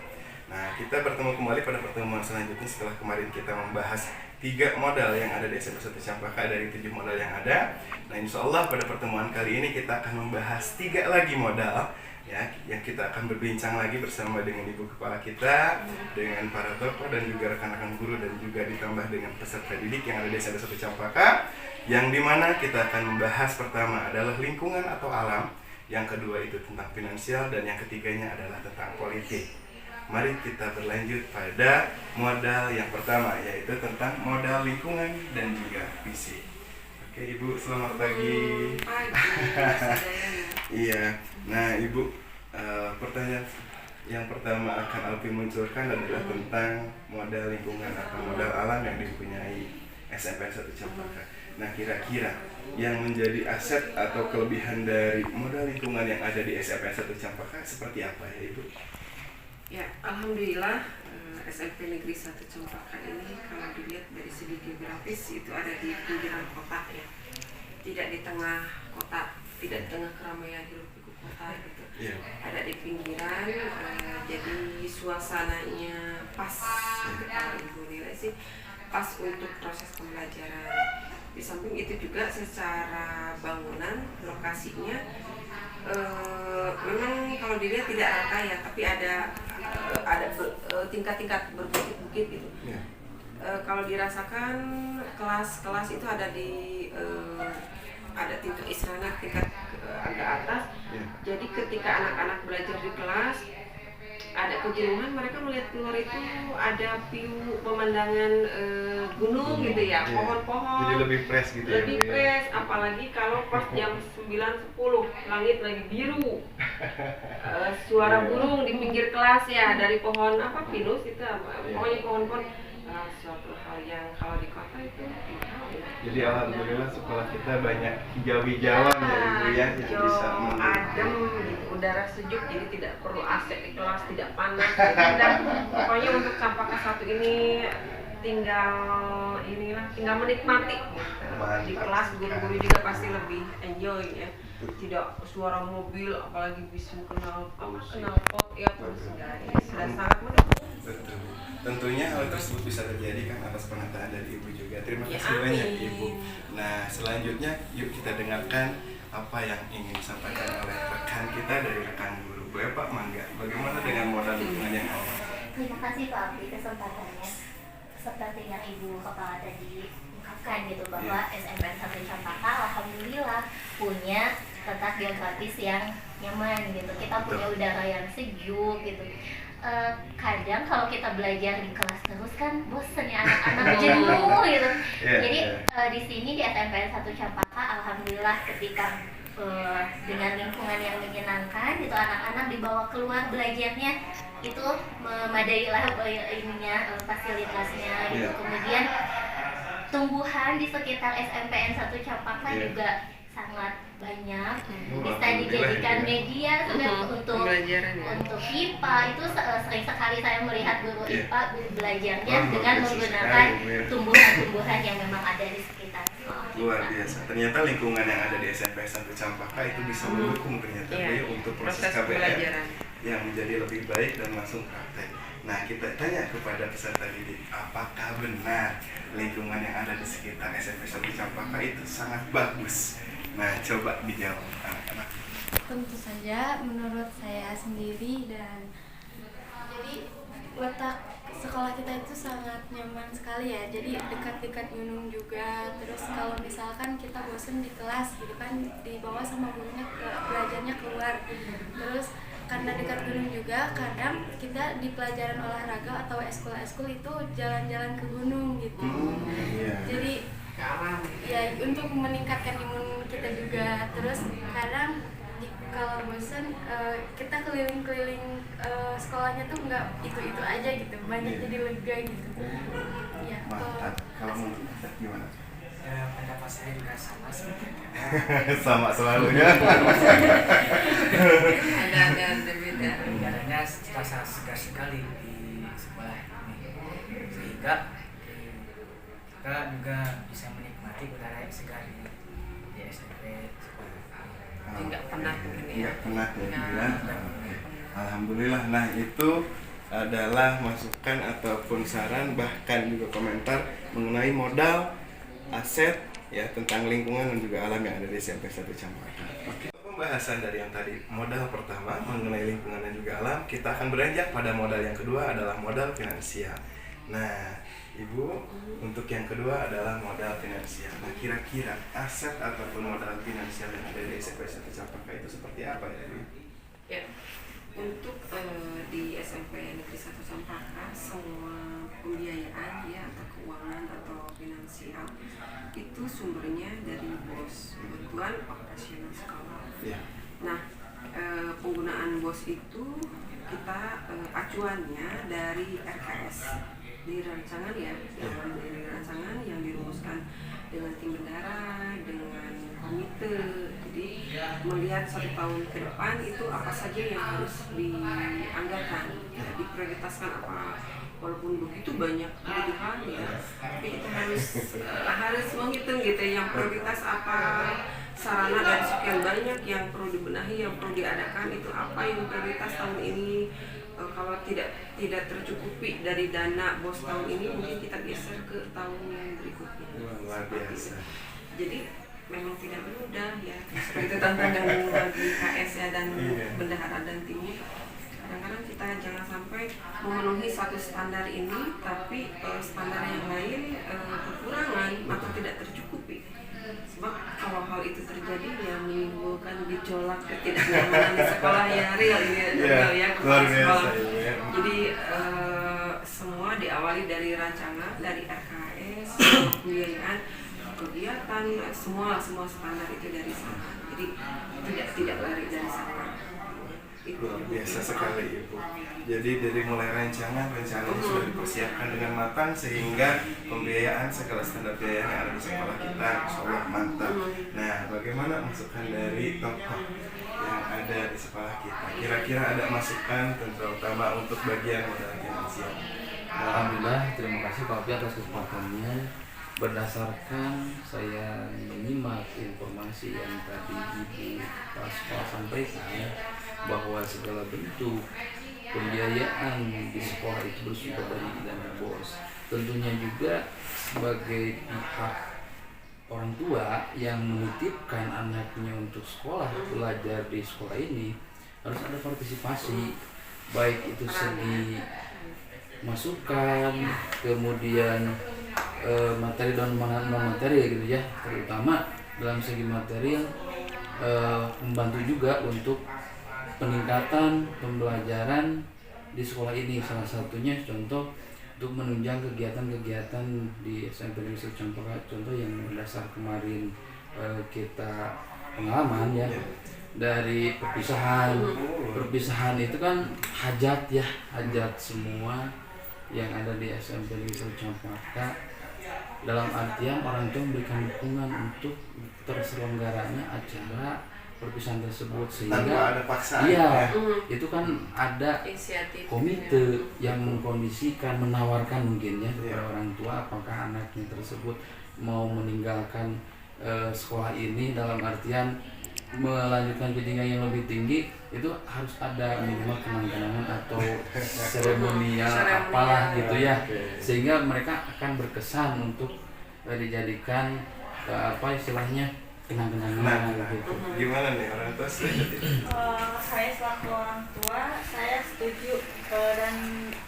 Nah, kita bertemu kembali pada pertemuan selanjutnya setelah kemarin kita membahas 3 modal yang ada di SMP 1 Campaka dari 7 modal yang ada. Nah, insya Allah pada pertemuan kali ini kita akan membahas 3 lagi modal ya, yang kita akan berbincang lagi bersama dengan ibu kepala kita, dengan para tokoh dan juga rekan-rekan guru dan juga ditambah dengan peserta didik yang ada di SMP 1 Campaka, yang dimana kita akan membahas pertama adalah lingkungan atau alam, yang kedua itu tentang finansial, dan yang ketiganya adalah tentang politik. Mari kita berlanjut pada modal yang pertama, yaitu tentang modal lingkungan dan juga fisik. Oke Ibu, selamat pagi. Iya, nah Ibu, pertanyaan yang pertama akan Alfi munculkan adalah tentang modal lingkungan atau modal alam yang dipunyai SMP 1 Campaka. Nah, kira-kira yang menjadi aset atau kelebihan dari modal lingkungan yang ada di SMPN 1 Campaka seperti apa ya Ibu? Ya, alhamdulillah SMP Negeri 1 Campaka ini kalau dilihat dari segi geografis itu ada di pinggiran kota ya, tidak di tengah kota, tidak di tengah keramaian hiruk pikuk kota gitu. Yeah. Ada di pinggiran, jadi suasananya pas, kalau Ibu nilai sih pas untuk proses pembelajaran. Di samping itu juga secara bangunan lokasinya memang kalau dilihat tidak rata ya, tapi ada tingkat-tingkat berbukit-bukit gitu. Yeah. Kalau dirasakan kelas-kelas itu ada di ada tingkat istana, tingkat agak atas. Yeah. Jadi ketika anak-anak belajar di kelas ada kejenuhan, mereka melihat keluar itu ada view pemandangan gunung gitu ya, Yeah. pohon-pohon. Jadi lebih fresh gitu Lebih ya Bu, ya? fresh, apalagi kalau pas jam 9-10 langit lagi biru. Suara burung di pinggir kelas ya, dari pohon apa pinus itu apa, pokoknya pohon-pohon. Suatu hal yang kalau di kota itu tidak tahu ya. Jadi alhamdulillah sekolah kita banyak hijau-hijauan ya Ibu ya, yang hijau, bisa adem, gitu, udara sejuk, jadi tidak perlu AC di kelas, tidak panas. Dan pokoknya untuk Campaka 1 ini tinggal menikmati gitu. Di kelas guru-guru juga pasti lebih enjoy ya, tidak suara mobil apalagi bisu knalpot ya segala, sudah sangat menikmati. Betul. Tentunya hal tersebut bisa terjadi kan atas penataan dari Ibu juga. Terima Ya, kasih banyak amin. Ibu. Nah, selanjutnya yuk kita dengarkan apa yang ingin disampaikan oleh rekan kita dari rekan guru. Boleh Pak, mangga. Bagaimana dengan modal lingkungan yang ada? Terima kasih Pak Abdi kesempatannya. Seperti yang Ibu Kepala tadi ungkapkan gitu bahwa SMPN 1 Campaka alhamdulillah punya letak geografis yang nyaman gitu. Kita punya udara yang sejuk gitu. Kadang kalau kita belajar di kelas terus kan bosen ya, anak-anak jenuh gitu. Jadi di sini di SMPN 1 Campaka alhamdulillah ketika dengan lingkungan yang menyenangkan itu anak-anak dibawa keluar belajarnya itu memadai lah ininya fasilitasnya gitu. Kemudian tumbuhan di sekitar SMPN 1 Campaka juga sangat banyak, bisa dijadikan media untuk IPA. Itu sering sekali saya melihat guru IPA belajarnya dengan menggunakan tumbuhan-tumbuhan yang memang ada di sekitar sekolah. Luar biasa. Ternyata lingkungan yang ada di SMP 1 Campaka itu bisa mendukung ternyata Bu, untuk proses KBM yang menjadi lebih baik dan langsung praktek. Nah, kita tanya kepada peserta didik, apakah benar lingkungan yang ada di sekitar SMP 1 Campaka itu sangat bagus? Nah, coba dijawab anak-anak. Tentu saja menurut saya sendiri, dan jadi letak sekolah kita itu sangat nyaman sekali ya, jadi dekat-dekat gunung juga. Terus kalau misalkan kita bosen di kelas gitu kan, dibawa sama gurunya belajarnya keluar. Terus karena dekat gunung juga, kadang kita di pelajaran olahraga atau eskul itu jalan-jalan ke gunung gitu. Jadi ya untuk meningkatkan imun kita juga. Terus kadang kalau bosan kita keliling-keliling sekolahnya tuh nggak itu aja gitu, banyak jadi lega gitu ya. Mantap. Kalau menurut Ustaz gimana? Pendapat saya juga sama sebenarnya. Sama selalu ya. Ada beda. Udaranya terasa segar sekali di sekolah ini, sehingga kita juga bisa menikmati udara yang segar di SMP sekolah. Tidak penat begini ya. Nggak penat ya dibilang. Alhamdulillah. Nah, itu adalah masukan ataupun saran, bahkan juga komentar mengenai modal, aset ya, tentang lingkungan dan juga alam yang ada di SMP 1 Campaka. Oke. Pembahasan dari yang tadi modal pertama mengenai lingkungan dan juga alam, kita akan beranjak pada modal yang kedua adalah modal finansial. Nah, Ibu, untuk yang kedua adalah modal finansial. Nah, kira-kira aset ataupun modal finansial yang ada di SMP 1 Campaka itu seperti apa ya, Ibu? Ya, untuk di SMP Negeri 1 Campaka semua pembiayaan ya, atau keuangan atau finansial itu sumbernya dari BOS, Bantuan Operasional Sekolah. Ya. Nah, penggunaan BOS itu kita acuannya dari RKS di rancangan ya, yang dari rancangan yang dirumuskan dengan tim bendara, dengan komite. Jadi melihat 1 tahun ke depan itu apa saja yang harus dianggarkan, ya, diprioritaskan apa. Walaupun begitu banyak kebutuhan ya, tapi kita harus menghitung gitu yang prioritas apa, sarana dan sekian banyak yang perlu dibenahi, yang perlu diadakan itu apa yang prioritas tahun ini. Kalau tidak tercukupi dari dana BOS tahun ini, mungkin kita geser ke tahun yang berikutnya. Luar biasa. Jadi memang tidak mudah ya, seperti itu tantangan bagi KS ya dan bendahara dan timnya. Kadang-kadang kita jangan sampai memenuhi satu standar ini, tapi standar yang lain kekurangan atau tidak tercukupi. Sebab kalau hal itu terjadi ya menimbulkan gejolak ketidaknyamanan di sekolah ya, real ini ya kepala sekolah. Jadi semua diawali dari rancangan, dari RKS, pembiayaan, kegiatan, semua standar itu dari sana. Jadi tidak lari dari sana. Luar biasa sekali Ibu. Jadi dari mulai rencananya sudah dipersiapkan dengan matang sehingga pembiayaan segala standar biaya yang ada di sekolah kita insyaallah mantap. Nah, bagaimana masukan dari tokoh yang ada di sekolah kita? Kira-kira ada masukan terutama untuk bagian modal finansial? Alhamdulillah, terima kasih Pak Pi atas kesempatannya. Berdasarkan saya menyimak informasi yang tadi Ibu Paspa sampaikan bahwa segala bentuk pembiayaan di sekolah itu bersumber dari dana BOS. Tentunya juga sebagai pihak orang tua yang menitipkan anaknya untuk sekolah, belajar di sekolah ini harus ada partisipasi, baik itu segi masukan, kemudian materi dan non materi gitu ya, terutama dalam segi material membantu juga untuk peningkatan pembelajaran di sekolah ini. Salah satunya contoh untuk menunjang kegiatan-kegiatan di SMP Negeri 1 Campaka, contoh yang mendasar kemarin kita pengalaman ya, dari perpisahan itu kan hajat ya, hajat semua yang ada di SMP Negeri 1 Campaka, dalam artian orang tua memberikan dukungan untuk terselenggaranya acara perpisahan tersebut, sehingga ada paksaan iya itu kan ada inisiatif komite yang mengkondisikan, menawarkan mungkin ya kepada orang tua apakah anaknya tersebut mau meninggalkan sekolah ini, dalam artian melanjutkan ke jenjang yang lebih tinggi, itu harus ada minimal kenang-kenangan atau seremonial apalah gitu ya, sehingga mereka akan berkesan untuk dijadikan apa istilahnya kenang-kenangan gitu. Gimana nih orang tua setuju? Saya selaku orang tua, saya setuju dan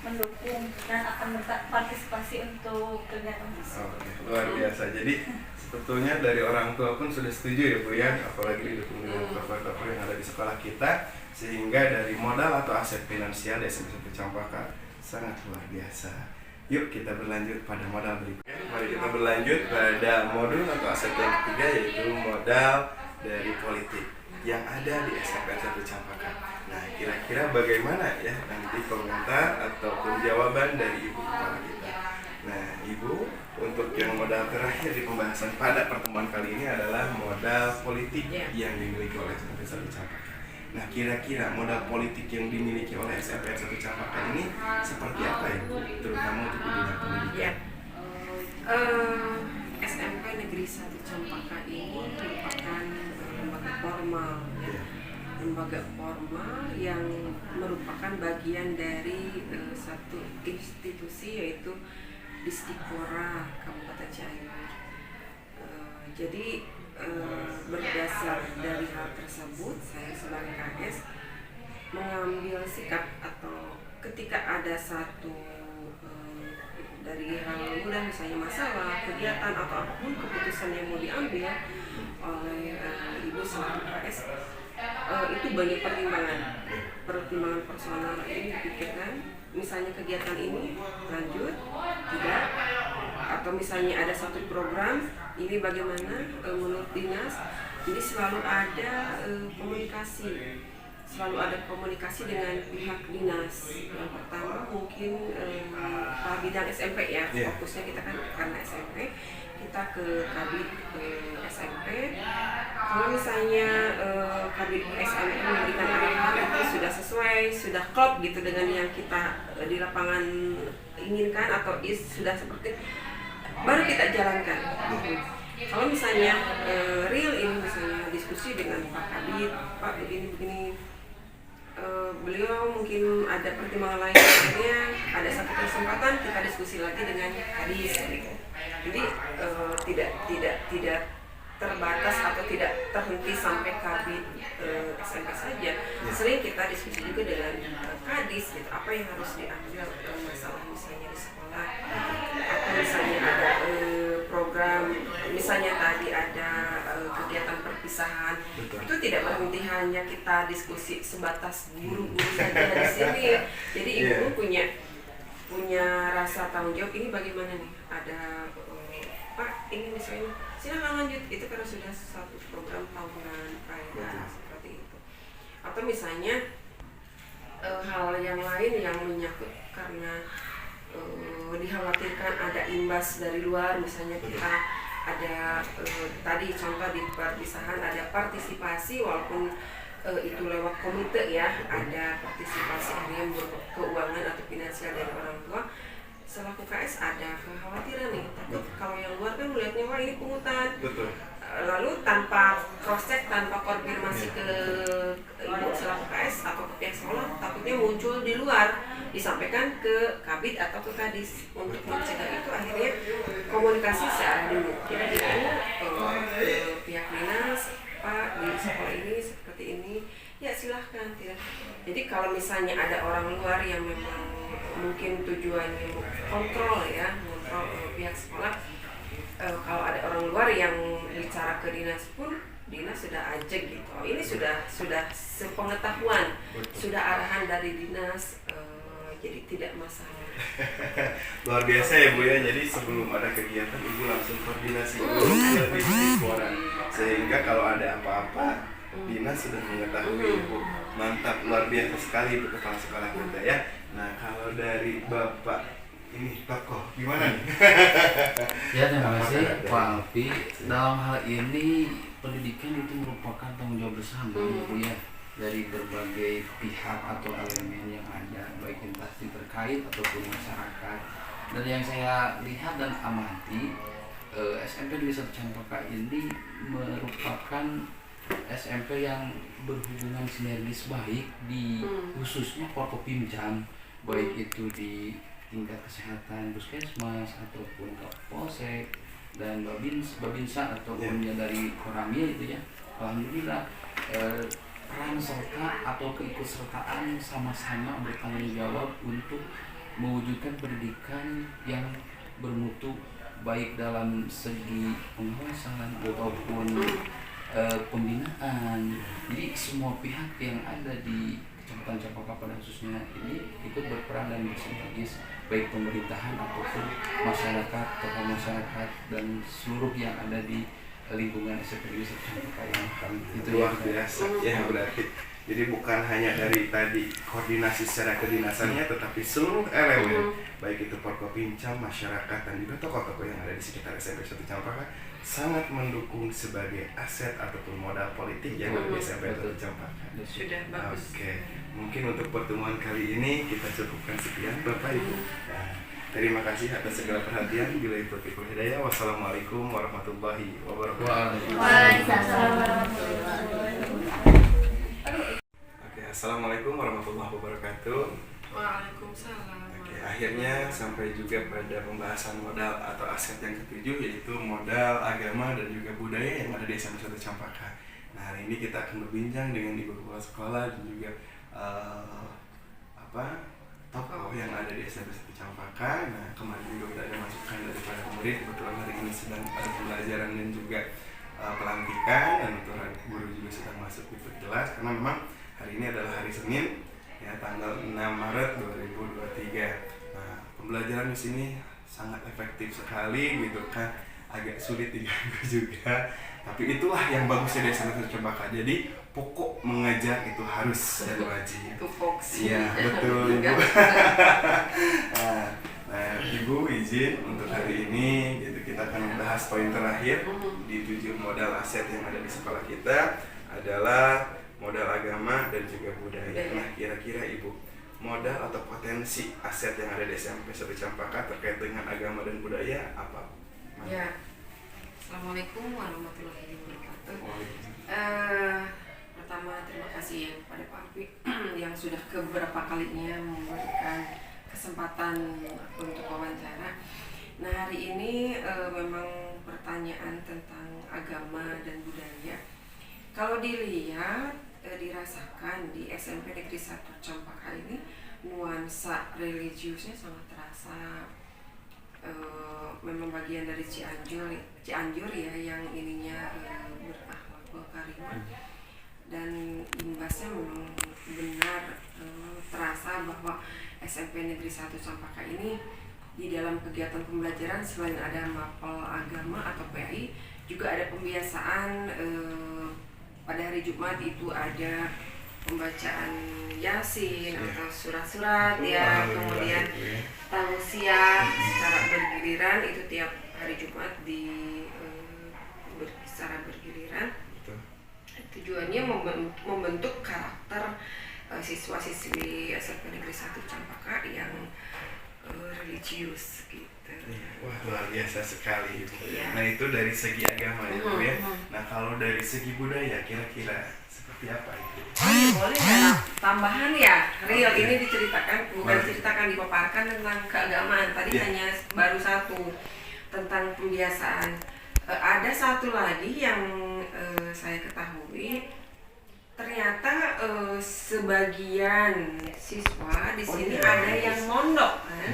mendukung dan akan berpartisipasi untuk kegiatan tersebut. Oke, luar biasa. Jadi sebetulnya dari orang tua pun sudah setuju ya Bu ya, apalagi didukung dengan tokoh-tokoh yang ada di sekolah kita, sehingga dari modal atau aset finansial di SMP 1 Campaka sangat luar biasa. Yuk kita berlanjut pada modal berikutnya. Mari kita berlanjut pada modul atau aset yang ketiga, yaitu modal dari politik yang ada di SMP 1 Campaka. Nah, kira-kira bagaimana ya nanti komentar ataupun jawaban dari Ibu Kepala kita. Nah, Ibu, untuk yang modal terakhir di pembahasan pada pertemuan kali ini adalah modal politik yang dimiliki oleh SMP 1 Campaka. Nah, kira-kira modal politik yang dimiliki oleh SMP 1 Campaka ini seperti apa ya, terutama untuk di bidang pendidikan? SMP Negeri 1 Campaka ini merupakan lembaga formal ya. Lembaga formal yang merupakan bagian dari satu institusi, yaitu Disdikpora Kabupaten Cianjur. Jadi berdasar dari hal tersebut, saya sebagai KS mengambil sikap, atau ketika ada satu dari hal mudah, misalnya masalah, kegiatan atau apapun keputusan yang mau diambil oleh Ibu selaku KS, itu banyak pertimbangan personal ini dipikirkan. Misalnya kegiatan ini lanjut, tidak, atau misalnya ada satu program ini bagaimana menurut dinas. Jadi selalu ada komunikasi selalu ada komunikasi dengan pihak dinas. Yang pertama mungkin bidang SMP ya, fokusnya kita kan karena SMP, kita ke Kabid SMP. Kalau misalnya Kabid SMP memberikan arahan itu sudah sesuai, sudah klop gitu dengan yang kita di lapangan inginkan atau sudah seperti, baru kita jalankan. Kalau misalnya real ini misalnya diskusi dengan Pak Kabid, Pak begini, beliau mungkin ada pertimbangan lain, akhirnya ada satu kesempatan kita diskusi lagi dengan Kadis gitu. Jadi tidak terbatas atau tidak terhenti sampai Kabid SMP saja. Sering kita diskusi juga dengan Kadis gitu, apa yang harus diambil masalah misalnya di sekolah, atau misalnya ada program, misalnya tadi ada kegiatan perpisahan. Itu tidak berhenti hanya kita diskusi sebatas guru-guru saja di sini. Jadi ibu punya rasa tanggung jawab, ini bagaimana nih, ada Pak ini misalnya silakan lanjut, itu karena sudah satu program tahunan kaidah seperti itu. Atau misalnya hal yang lain yang menyangkut karena dikhawatirkan ada imbas dari luar, misalnya kita ada tadi contoh di perpisahan ada partisipasi, walaupun itu lewat komite ya, ada partisipasi harian keuangan atau finansial dari orang tua. Selaku KS ada kekhawatiran nih, takut kalau yang luar kan melihatnya wah ini pungutan. Betul. Lalu tanpa cross check, tanpa konfirmasi ke ibu selaku KS atau ke pihak sekolah, takutnya muncul di luar, disampaikan ke Kabid atau ke Kadis. Untuk mencegah itu akhirnya komunikasi secara dulu. Jadi itu pihak dinas, Pak di sekolah ini seperti ini, ya silahkan tidak. Jadi kalau misalnya ada orang luar yang memang mungkin tujuannya kontrol pihak sekolah, kalau ada orang luar yang bicara ke dinas pun, dinas sudah ajak gitu. Ini sudah sepengetahuan, sudah arahan dari dinas, jadi tidak masalah. Luar biasa ya Bu ya. Jadi sebelum ada kegiatan Ibu langsung koordinasi dulu ke Dispora, sehingga kalau ada apa-apa dinas sudah mengetahui Bu. Mantap, luar biasa sekali Bu kepala sekolah kita ya. Nah kalau dari Bapak ini tokoh gimana nih? Ya terima kasih Pak Alfi. Dalam hal ini pendidikan itu merupakan tanggung jawab bersama Bu ya, dari berbagai pihak atau elemen yang ada, baik instansi terkait ataupun masyarakat. Dan yang saya lihat dan amati, SMP Negeri 1 Campaka ini merupakan SMP yang berhubungan sinergis baik di khususnya Forkopimjam, baik itu di tingkat kesehatan puskesmas ataupun Kapolsek dan Babinsa ataupun dari Koramil itu ya. Alhamdulillah peran serta atau keikutsertaan sama-sama bertanggung jawab untuk mewujudkan pendidikan yang bermutu, baik dalam segi pengawasan ataupun pembinaan. Jadi semua pihak yang ada di Kecamatan Campaka pada khususnya ini ikut berperan dan bersinergis, baik pemerintahan ataupun masyarakat, tokoh masyarakat dan seluruh yang ada di lingkungan SMP Negeri 1 Campaka yang itu luar biasa ya. Berarti jadi bukan hanya dari tadi koordinasi secara kedinasannya, tetapi seluruh elemen baik itu Forkopimjam, masyarakat dan juga tokoh-tokoh yang ada di sekitar SMP 1 Campaka sangat mendukung sebagai aset ataupun modal politik yang ada di SMP 1 Campaka. Sudah bagus. Oke, mungkin untuk pertemuan kali ini kita cukupkan sekian Bapak Ibu. Nah, terima kasih atas segala perhatian. Bila itu hidayah. Wassalamualaikum warahmatullahi wabarakatuh. Waalaikumsalam warahmatullahi wabarakatuh. Oke, assalamualaikum warahmatullahi wabarakatuh. Waalaikumsalam. Oke, akhirnya sampai juga pada pembahasan modal atau aset yang ketujuh, yaitu modal agama dan juga budaya yang ada di SMP 1 Campaka. Nah, hari ini kita akan berbincang dengan ibu kepala sekolah dan juga tokoh yang ada di SMP 1 Campaka. Nah, kemarin juga sudah ada masukan dari para murid. Kebetulan hari ini sedang ada pembelajaran dan juga pelantikan, dan untuk guru juga sedang masuk itu kelas karena memang hari ini adalah hari Senin ya, tanggal 6 Maret 2023. Nah, pembelajaran di sini sangat efektif sekali gitu kan. agak sulit diganggu juga. Tapi itulah yang bagusnya dari SMP 1 Cempaka. Jadi pokok mengajar itu harus dan wajib. Itu fokus. Iya betul Ibu. Nah, Ibu izin untuk hari ini gitu kita akan membahas poin terakhir di 7 modal aset yang ada di sekolah kita adalah modal agama dan juga budaya. Nah, kira-kira Ibu, modal atau potensi aset yang ada di SMP 1 Cempaka terkait dengan agama dan budaya apa? Ya. Assalamualaikum warahmatullahi wabarakatuh. Pertama terima kasih ya kepada Pak Api yang sudah keberapa kalinya memberikan kesempatan untuk wawancara. Nah, hari ini memang pertanyaan tentang agama dan budaya. Kalau dilihat, dirasakan di SMP Negeri 1 Cempaka ini nuansa religiusnya sangat terasa. Memang bagian dari Cianjur ya yang ininya berakhlak karimah, dan imbasnya memang benar terasa bahwa SMP Negeri 1 Cempaka ini di dalam kegiatan pembelajaran selain ada mapel agama atau PAI juga ada pembiasaan. Pada hari Jumat itu ada pembacaan Yasin atau surat-surat ya, kemudian tausiah secara bergiliran itu tiap hari Jumat secara bergiliran. Tujuannya membentuk karakter siswa-siswi SMP Negeri 1 Cempaka yang religius gitu. Wah, luar biasa sekali Ibu. Ya. Nah, itu dari segi agama ya Bu ya. Nah, kalau dari segi budaya kira-kira seperti apa itu? Oh iya, boleh ya. Tambahan ya, real Oke. ini diceritakan, bukan diceritakan, dipaparkan tentang keagamaan. Tadi hanya baru satu tentang pembiasaan. Ada satu lagi yang saya ketahui, ternyata sebagian siswa di sini ada yang mondok kan,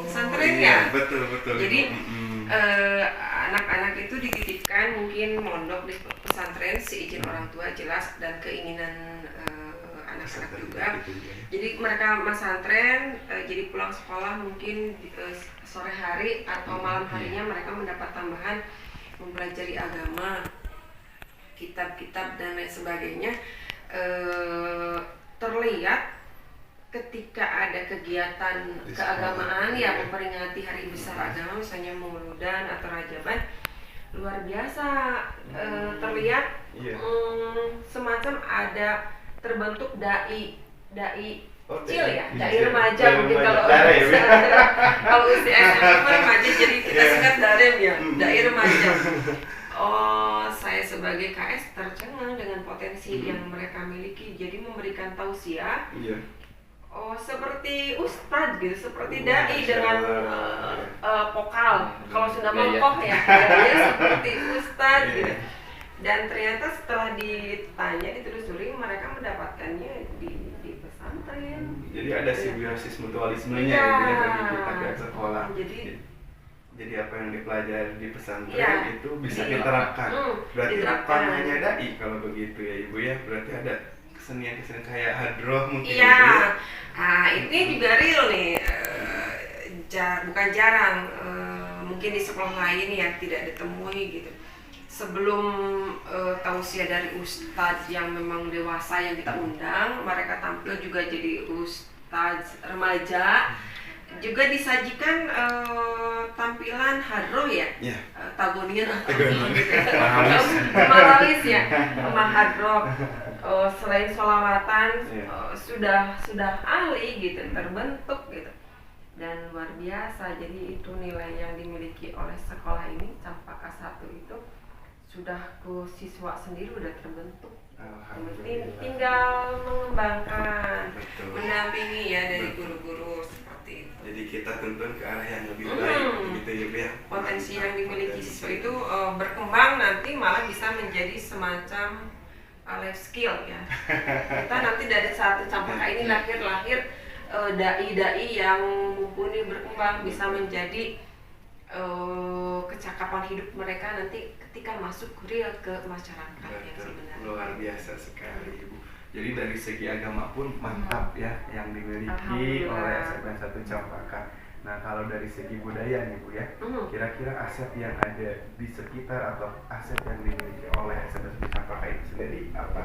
pesantren ya. Betul. Jadi anak-anak itu dititipkan mungkin mondok di pesantren seizin orang tua jelas dan keinginan anak-anak juga. Jadi mereka pesantren, jadi pulang sekolah mungkin sore hari atau malam harinya mereka mendapat tambahan mempelajari agama, kitab-kitab dan lain sebagainya. Terlihat ketika ada kegiatan keagamaan yang memperingati hari besar agama, misalnya Mauludan atau Rajaban, luar biasa terlihat semacam ada terbentuk dai kecil ya, dai remaja mungkin kalau usia SMA remaja, jadi kita singkat darem ya, dai remaja. Oh, saya sebagai KS tercengang dengan potensi yang mereka miliki, jadi memberikan tausiah. Oh, seperti ustadz gitu, seperti dai dengan vokal. Kalau sudah mangkok ya, seperti ustadz gitu. Dan ternyata setelah ditanya, ditelusuri, mereka mendapatkannya di pesantren. Jadi ada simbiosis mutualismenya ya bagi kita ke sekolah. Jadi apa yang dipelajari di pesantren itu bisa diterapkan. Berarti bukan hanya dai kalau begitu ya Ibu ya. Berarti ada kesenian-kesenian kayak hadroh mungkin. Iya. Nah, ini juga real nih. Bukan jarang. Mungkin di sekolah lain ya tidak ditemui gitu. Sebelum tausiah dari ustadz yang memang dewasa yang kita undang, mereka tampil juga jadi ustadz remaja. Juga disajikan tampilan hadroh ya, tagonian atau maralis ya, mahadroh. Selain sholawatan sudah ahli gitu, terbentuk gitu, dan luar biasa. Jadi itu nilai yang dimiliki oleh sekolah ini Cempaka 1 itu sudah ke siswa sendiri udah terbentuk. Tinggal mengembangkan, mendampingi ya dari guru-guru seperti itu. Jadi kita tuntun ke arah yang lebih baik gitu ya. Potensi yang dimiliki siswa itu berkembang nanti malah bisa menjadi semacam life skill ya. Kita nanti dari saat Cempaka ini lahir dai-dai yang mumpuni, berkembang, bisa menjadi kecakapan hidup mereka nanti ketika masuk real ke masyarakat yang sebenarnya. Luar biasa sekali Ibu. Jadi dari segi agama pun mantap ya yang dimiliki oleh SMP 1 Cempaka. Nah, kalau dari segi budaya nih Bu ya, kira-kira aset yang ada di sekitar atau aset yang dimiliki oleh SMP 1 Campaka itu sendiri apa?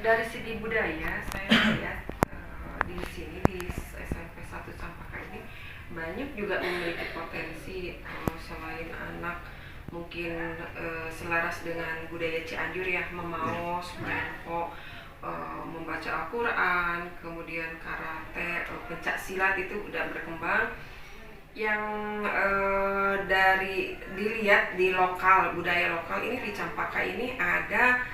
Dari segi budaya saya lihat di sini di SMP 1 Campaka ini banyak juga memiliki potensi, selain anak mungkin selaras dengan budaya Cianjur ya, memaos, menempok, membaca Al-Quran, kemudian karate, pencak silat itu udah berkembang. Yang dari dilihat di lokal, budaya lokal ini di Campaka ini ada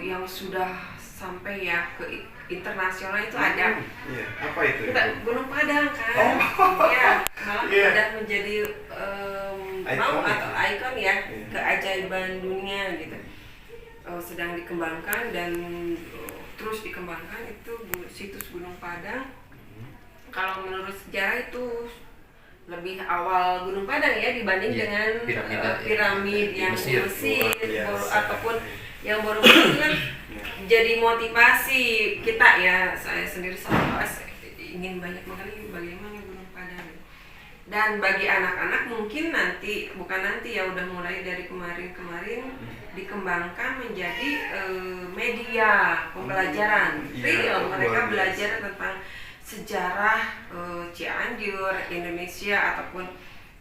yang sudah sampai ya ke internasional itu ada. Iya, apa itu? Kita Gunung Padang kan, ya malah udah menjadi ikon ya, keajaiban dunia gitu. Sedang dikembangkan dan terus dikembangkan itu situs Gunung Padang. Kalau menurut sejarah itu lebih awal Gunung Padang ya dibanding dengan piramid yang di Mesir ataupun yang baru-baru kan. Jadi motivasi kita ya, saya sendiri ingin banyak mengenai bagaimana Gunung Padang. Dan bagi anak-anak mungkin udah mulai dari kemarin dikembangkan menjadi media pembelajaran real. Mereka belajar tentang sejarah Cianjur, Indonesia, ataupun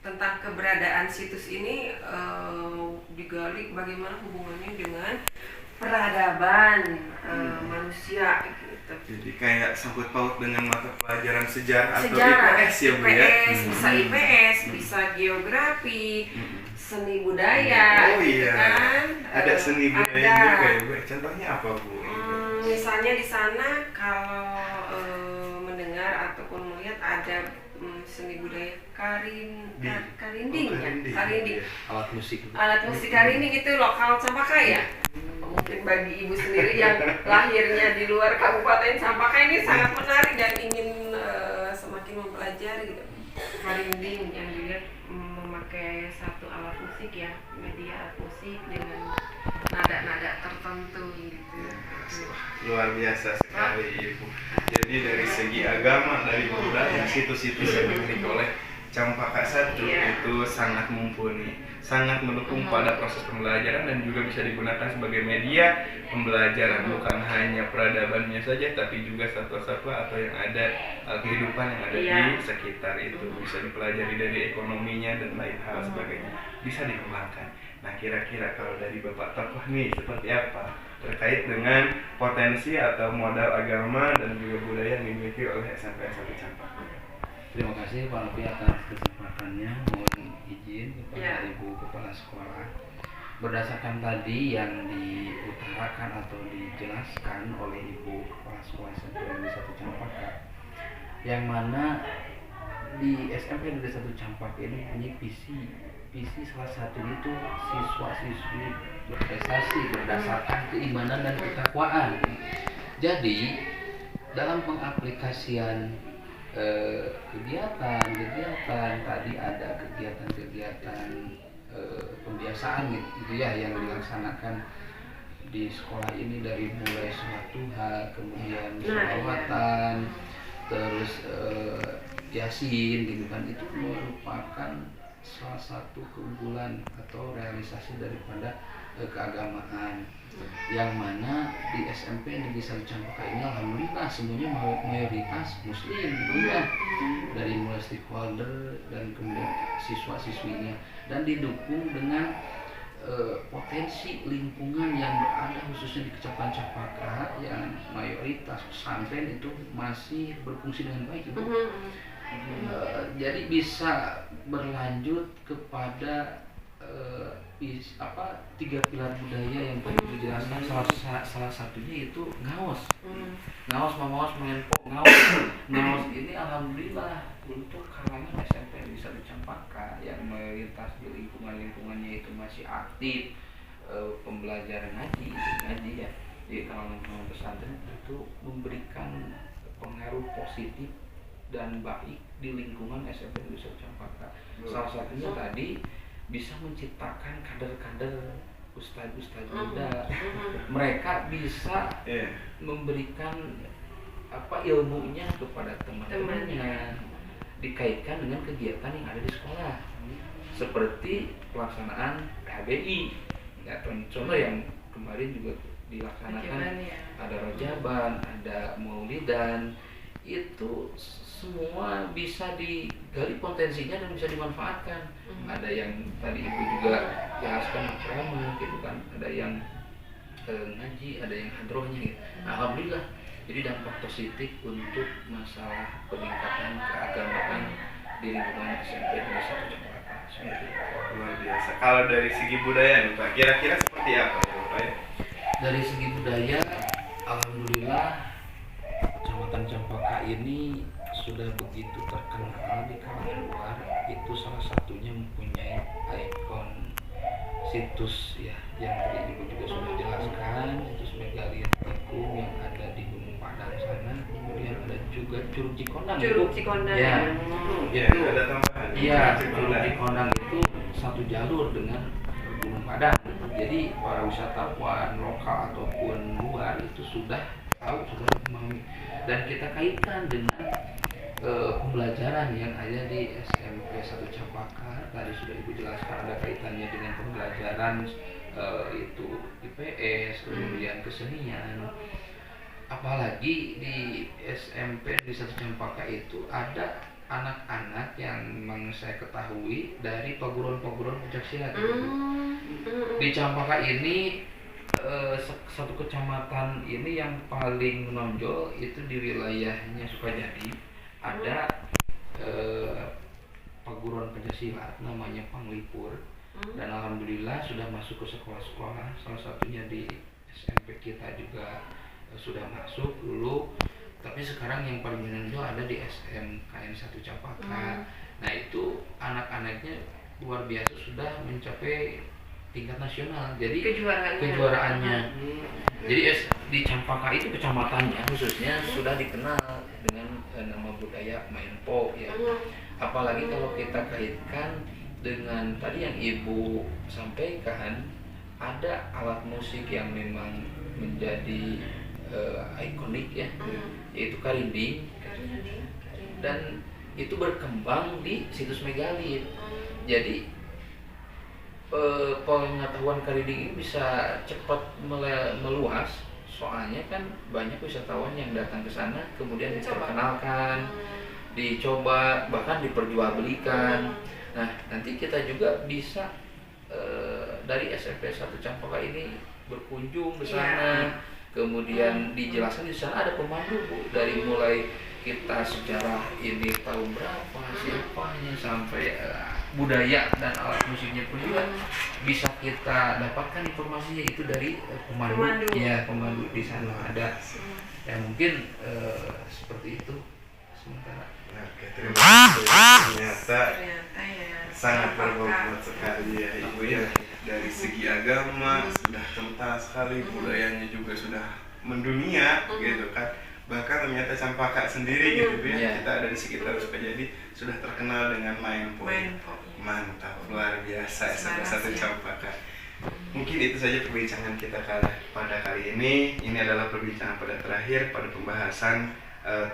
tentang keberadaan situs ini, digali bagaimana hubungannya dengan peradaban manusia gitu. Jadi kayak sangkut paut dengan mata pelajaran sejarah atau IPS ya Bu ya? Bisa IPS, bisa geografi, seni budaya, gitu kan? Ada seni budaya juga ya Bu. Contohnya apa Bu? Misalnya di sana kalau mendengar ataupun melihat ada seni budaya karinding. Alat musik Karinding itu lokal Campaka ya. Mungkin bagi ibu sendiri yang lahirnya di luar Kabupaten Campaka ini sangat menarik dan ingin semakin mempelajari gitu. Karinding yang dilihat memakai satu alat musik ya, media alat musik dengan nada-nada tertentu gitu. Luar biasa sekali Ibu. Jadi dari segi agama, dari budaya, situs-situs yang dimiliki oleh Campaka 1 itu sangat mumpuni, sangat mendukung pada proses pembelajaran dan juga bisa digunakan sebagai media pembelajaran, bukan hanya peradabannya saja tapi juga satwa-satwa atau yang ada kehidupan yang ada di sekitar itu bisa dipelajari dari ekonominya dan lain hal sebagainya, bisa dikembangkan. Nah, kira-kira kalau dari Bapak tokoh nih seperti apa terkait dengan potensi atau modal agama dan juga budaya yang dimiliki oleh SMP 1 Campaka? Terima kasih Pak Novi atas kesempatannya. Mohon izin kepada Ibu Kepala Sekolah. Berdasarkan tadi yang diutarakan atau dijelaskan oleh Ibu Kepala Sekolah SMP Negeri 1 Campaka, yang mana di SMP Negeri 1 Campaka ini punya visi salah satu itu siswa-siswi berprestasi berdasarkan keimanan dan ketakwaan. Jadi dalam pengaplikasian kegiatan tadi ada kegiatan pembiasaan gitu ya yang dilaksanakan di sekolah ini, dari mulai sholat duha, kemudian sholawatan, terus yasin gitu kan, itu merupakan salah satu keunggulan atau realisasi daripada keagamaan, yang mana di SMP Negeri 1 Campaka ini alhamdulillah semuanya mayoritas muslim gitu ya, dari mulai stakeholder dan kemudian siswa-siswinya, dan didukung dengan potensi lingkungan yang berada khususnya di Kecamatan Campaka yang mayoritas pesantren itu masih berfungsi dengan baik Ibu. Jadi bisa berlanjut kepada tiga pilar budaya yang tadi dijelaskan, salah satunya itu ngaos, mamaos, mengenpok, ngaos ini alhamdulillah untuk kalangan SMP di 1 Campaka yang mayoritas di lingkungannya itu masih aktif pembelajaran ngaji ya di kalangan pesantren, itu memberikan pengaruh positif dan baik di lingkungan SMP di 1 Campaka. Salah satunya tadi bisa menciptakan kader-kader ustadz muda. Mereka bisa memberikan ilmunya kepada teman-temannya, dikaitkan dengan kegiatan yang ada di sekolah seperti pelaksanaan PHBI ya, contoh yang kemarin juga dilaksanakan, ada rojaban, ada maulidan, itu semua bisa digali potensinya dan bisa dimanfaatkan. Ada yang tadi ibu juga jelaskan ceramah gitu kan, ada yang ngaji, ada yang hadrohnya gitu. Alhamdulillah, jadi dampak positif untuk masalah peningkatan keagamaan di lingkungan SMP di Satu Cempaka. Luar biasa. Kalau dari segi budaya nih Pak, kira-kira seperti apa ya Pak ya? Dari segi budaya, alhamdulillah Kecamatan Cempaka ini sudah begitu terkenal di kalangan luar. Itu salah satunya mempunyai ikon situs ya, yang tadi ibu juga sudah jelaskan, situs Megalit Tikung yang ada di Gunung Padang sana. Kemudian ada juga Curug Cikondang. Curug Cikondang ya, itu ada tambahan. iya, Curug Cikondang itu satu jalur dengan Gunung Padang. Jadi para wisatawan lokal ataupun luar itu sudah tahu, sudah memahami, dan kita kaitkan dengan pembelajaran yang ada di SMP 1 Cempaka. Tadi sudah ibu jelaskan ada kaitannya dengan pembelajaran itu IPS, kemudian kesenian. Apalagi di SMP di 1 Cempaka itu ada anak-anak yang memang saya ketahui dari paguron-paguron pencaksilat. Di Cempaka ini satu kecamatan ini yang paling menonjol itu di wilayahnya Sukajadi, ada paguron pencaksilat namanya Panglipur, dan alhamdulillah sudah masuk ke sekolah-sekolah, salah satunya di SMP kita juga sudah masuk dulu. Tapi sekarang yang paling menonjol ada di SMKN 1 Cempaka. Nah itu anak-anaknya luar biasa, sudah mencapai tingkat nasional. Jadi kejuaraannya. Jadi di Cempaka itu kecamatannya khususnya sudah dikenal dengan nama budaya main po ya. Apalagi kalau kita kaitkan dengan tadi yang ibu sampaikan, ada alat musik yang memang menjadi ikonik ya, yaitu karinding, dan itu berkembang di situs Megalit. Jadi pengetahuan karinding ini bisa cepat meluas, soalnya kan banyak wisatawan yang datang ke sana kemudian diperkenalkan, dicoba, bahkan diperjualbelikan. Nah nanti kita juga bisa dari SMP 1 Cempaka ini berkunjung ke sana. Kemudian dijelaskan di sana ada pemandu Bu, dari mulai kita sejarah ini tahun berapa, siapanya, sampai budaya dan alat musiknya pun juga bisa kita dapatkan informasinya itu dari pemandu. Ya, pemandu di sana ada. Ya mungkin seperti itu sementara. Oke, terima kasih. Ternyata ya sangat berbobot sekali ya Ibu ya. Dari segi agama sudah kental sekali, budayanya juga sudah mendunia gitu kan. Bahkan ternyata Cempaka sendiri gitu ya, kita ada di sekitar Sukajadi sudah terkenal dengan main po. Mantap, luar biasa SMP 1 Cempaka. Mungkin itu saja perbincangan kita pada kali ini. Ini adalah perbincangan pada terakhir pada pembahasan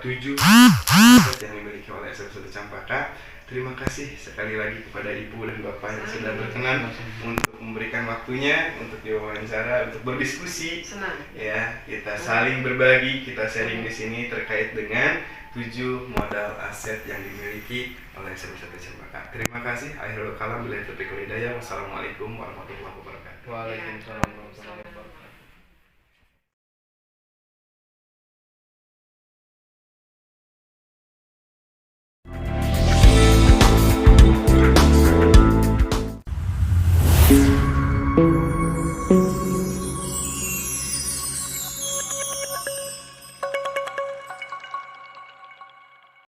7 aset yang dimiliki oleh SMP 1 Cempaka. Terima kasih sekali lagi kepada Ibu dan Bapak yang sudah berkenan untuk memberikan waktunya untuk diwawancara, untuk berdiskusi. Senang. Ya, kita saling berbagi, kita sharing di sini terkait dengan 7 modal aset yang dimiliki oleh SMP 1 Cempaka. Terima kasih. Akhirul kalam, billahi taufiq wal hidayah. Wassalamualaikum warahmatullahi wabarakatuh. Waalaikumsalam warahmatullahi wabarakatuh.